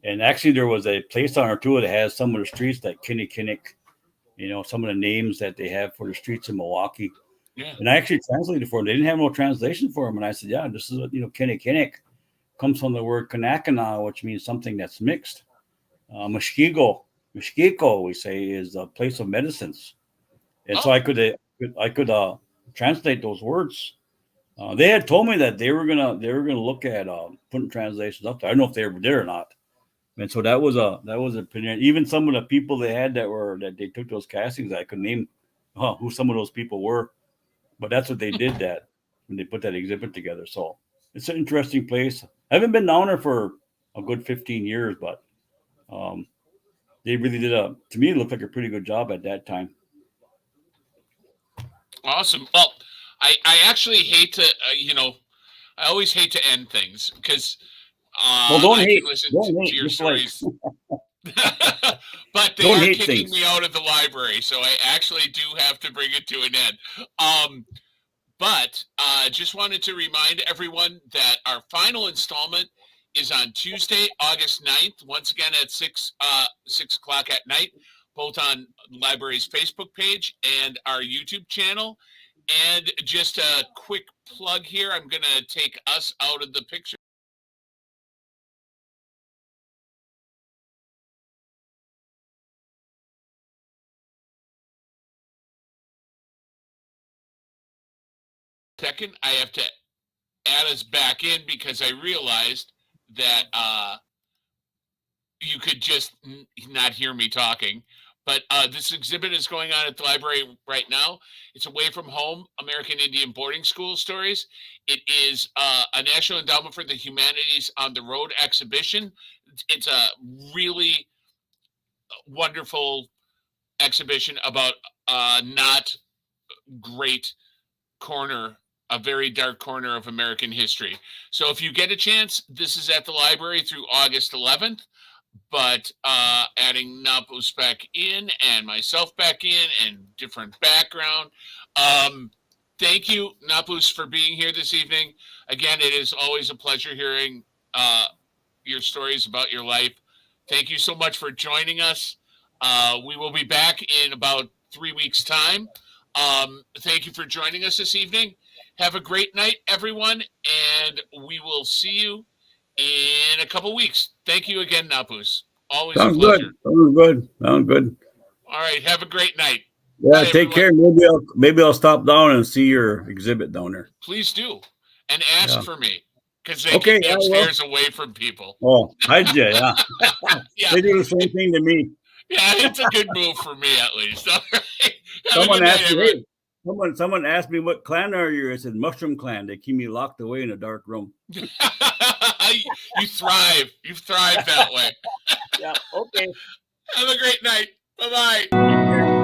And actually, there was a place on our tour that has some of the streets like Kinnikinnick, some of the names that they have for the streets in Milwaukee. Yeah. And I actually translated for them. They didn't have no translation for them. And I said, yeah, this is Kinnikinnick comes from the word Kanakana, which means something that's mixed. Mushkego, we say, is a place of medicines. And so Oh, I could translate those words. They had told me that they were gonna look at putting translations up there. I don't know if they ever did or not. And so that was a opinion. Even some of the people they had that they took those castings, I could name who some of those people were. But that's what they did that when they put that exhibit together. So it's an interesting place. I haven't been down there for a good 15 years, but um, they really did to me, it looked like a pretty good job at that time. awesome. Well, I actually hate to, I always hate to end things because Well, don't I can hate, listen don't to hate, your just like, stories. But they don't are hate kicking me things. out of the library, so I actually do have to bring it to an end. Um, but just wanted to remind everyone that our final installment is on Tuesday, August 9th, once again at 6 o'clock at night, both on the library's Facebook page and our YouTube channel. And just a quick plug here, I'm going to take us out of the picture. Second, I have to add us back in because I realized that you could just not hear me talking. But this exhibit is going on at the library right now. It's Away from Home American Indian Boarding School Stories. It is a National Endowment for the Humanities on the Road exhibition. It's a really wonderful exhibition about not great corner, a very dark corner of American history. So if you get a chance, this is at the library through August 11th. But adding Napos back in and myself back in and different background. Um, Thank you, Napos, for being here this evening. Again, it is always a pleasure hearing uh, your stories about your life Thank you so much for joining us. We will be back in about 3 weeks' time. Thank you for joining us this evening. Have a great night, everyone, and we will see you in a couple weeks. Thank you again, Napos. Always Sounds a pleasure. good. Sounds good. Sounds good. All right. Have a great night. Yeah, Bye, take everyone. care. Maybe I'll stop down and see your exhibit down there. Please do. And ask Yeah. for me because they Okay, keep me I will. upstairs away from people. Oh, I did. Yeah. Yeah. They do the same thing to me. Yeah, it's a good move for me at least. All right. Have a Someone good night, asked me, everyone. hey, someone asked me what clan are you? I said Mushroom Clan. They keep me locked away in a dark room. You thrive. You thrive that way. Yeah. Okay. Have a great night. Bye-bye. Take care.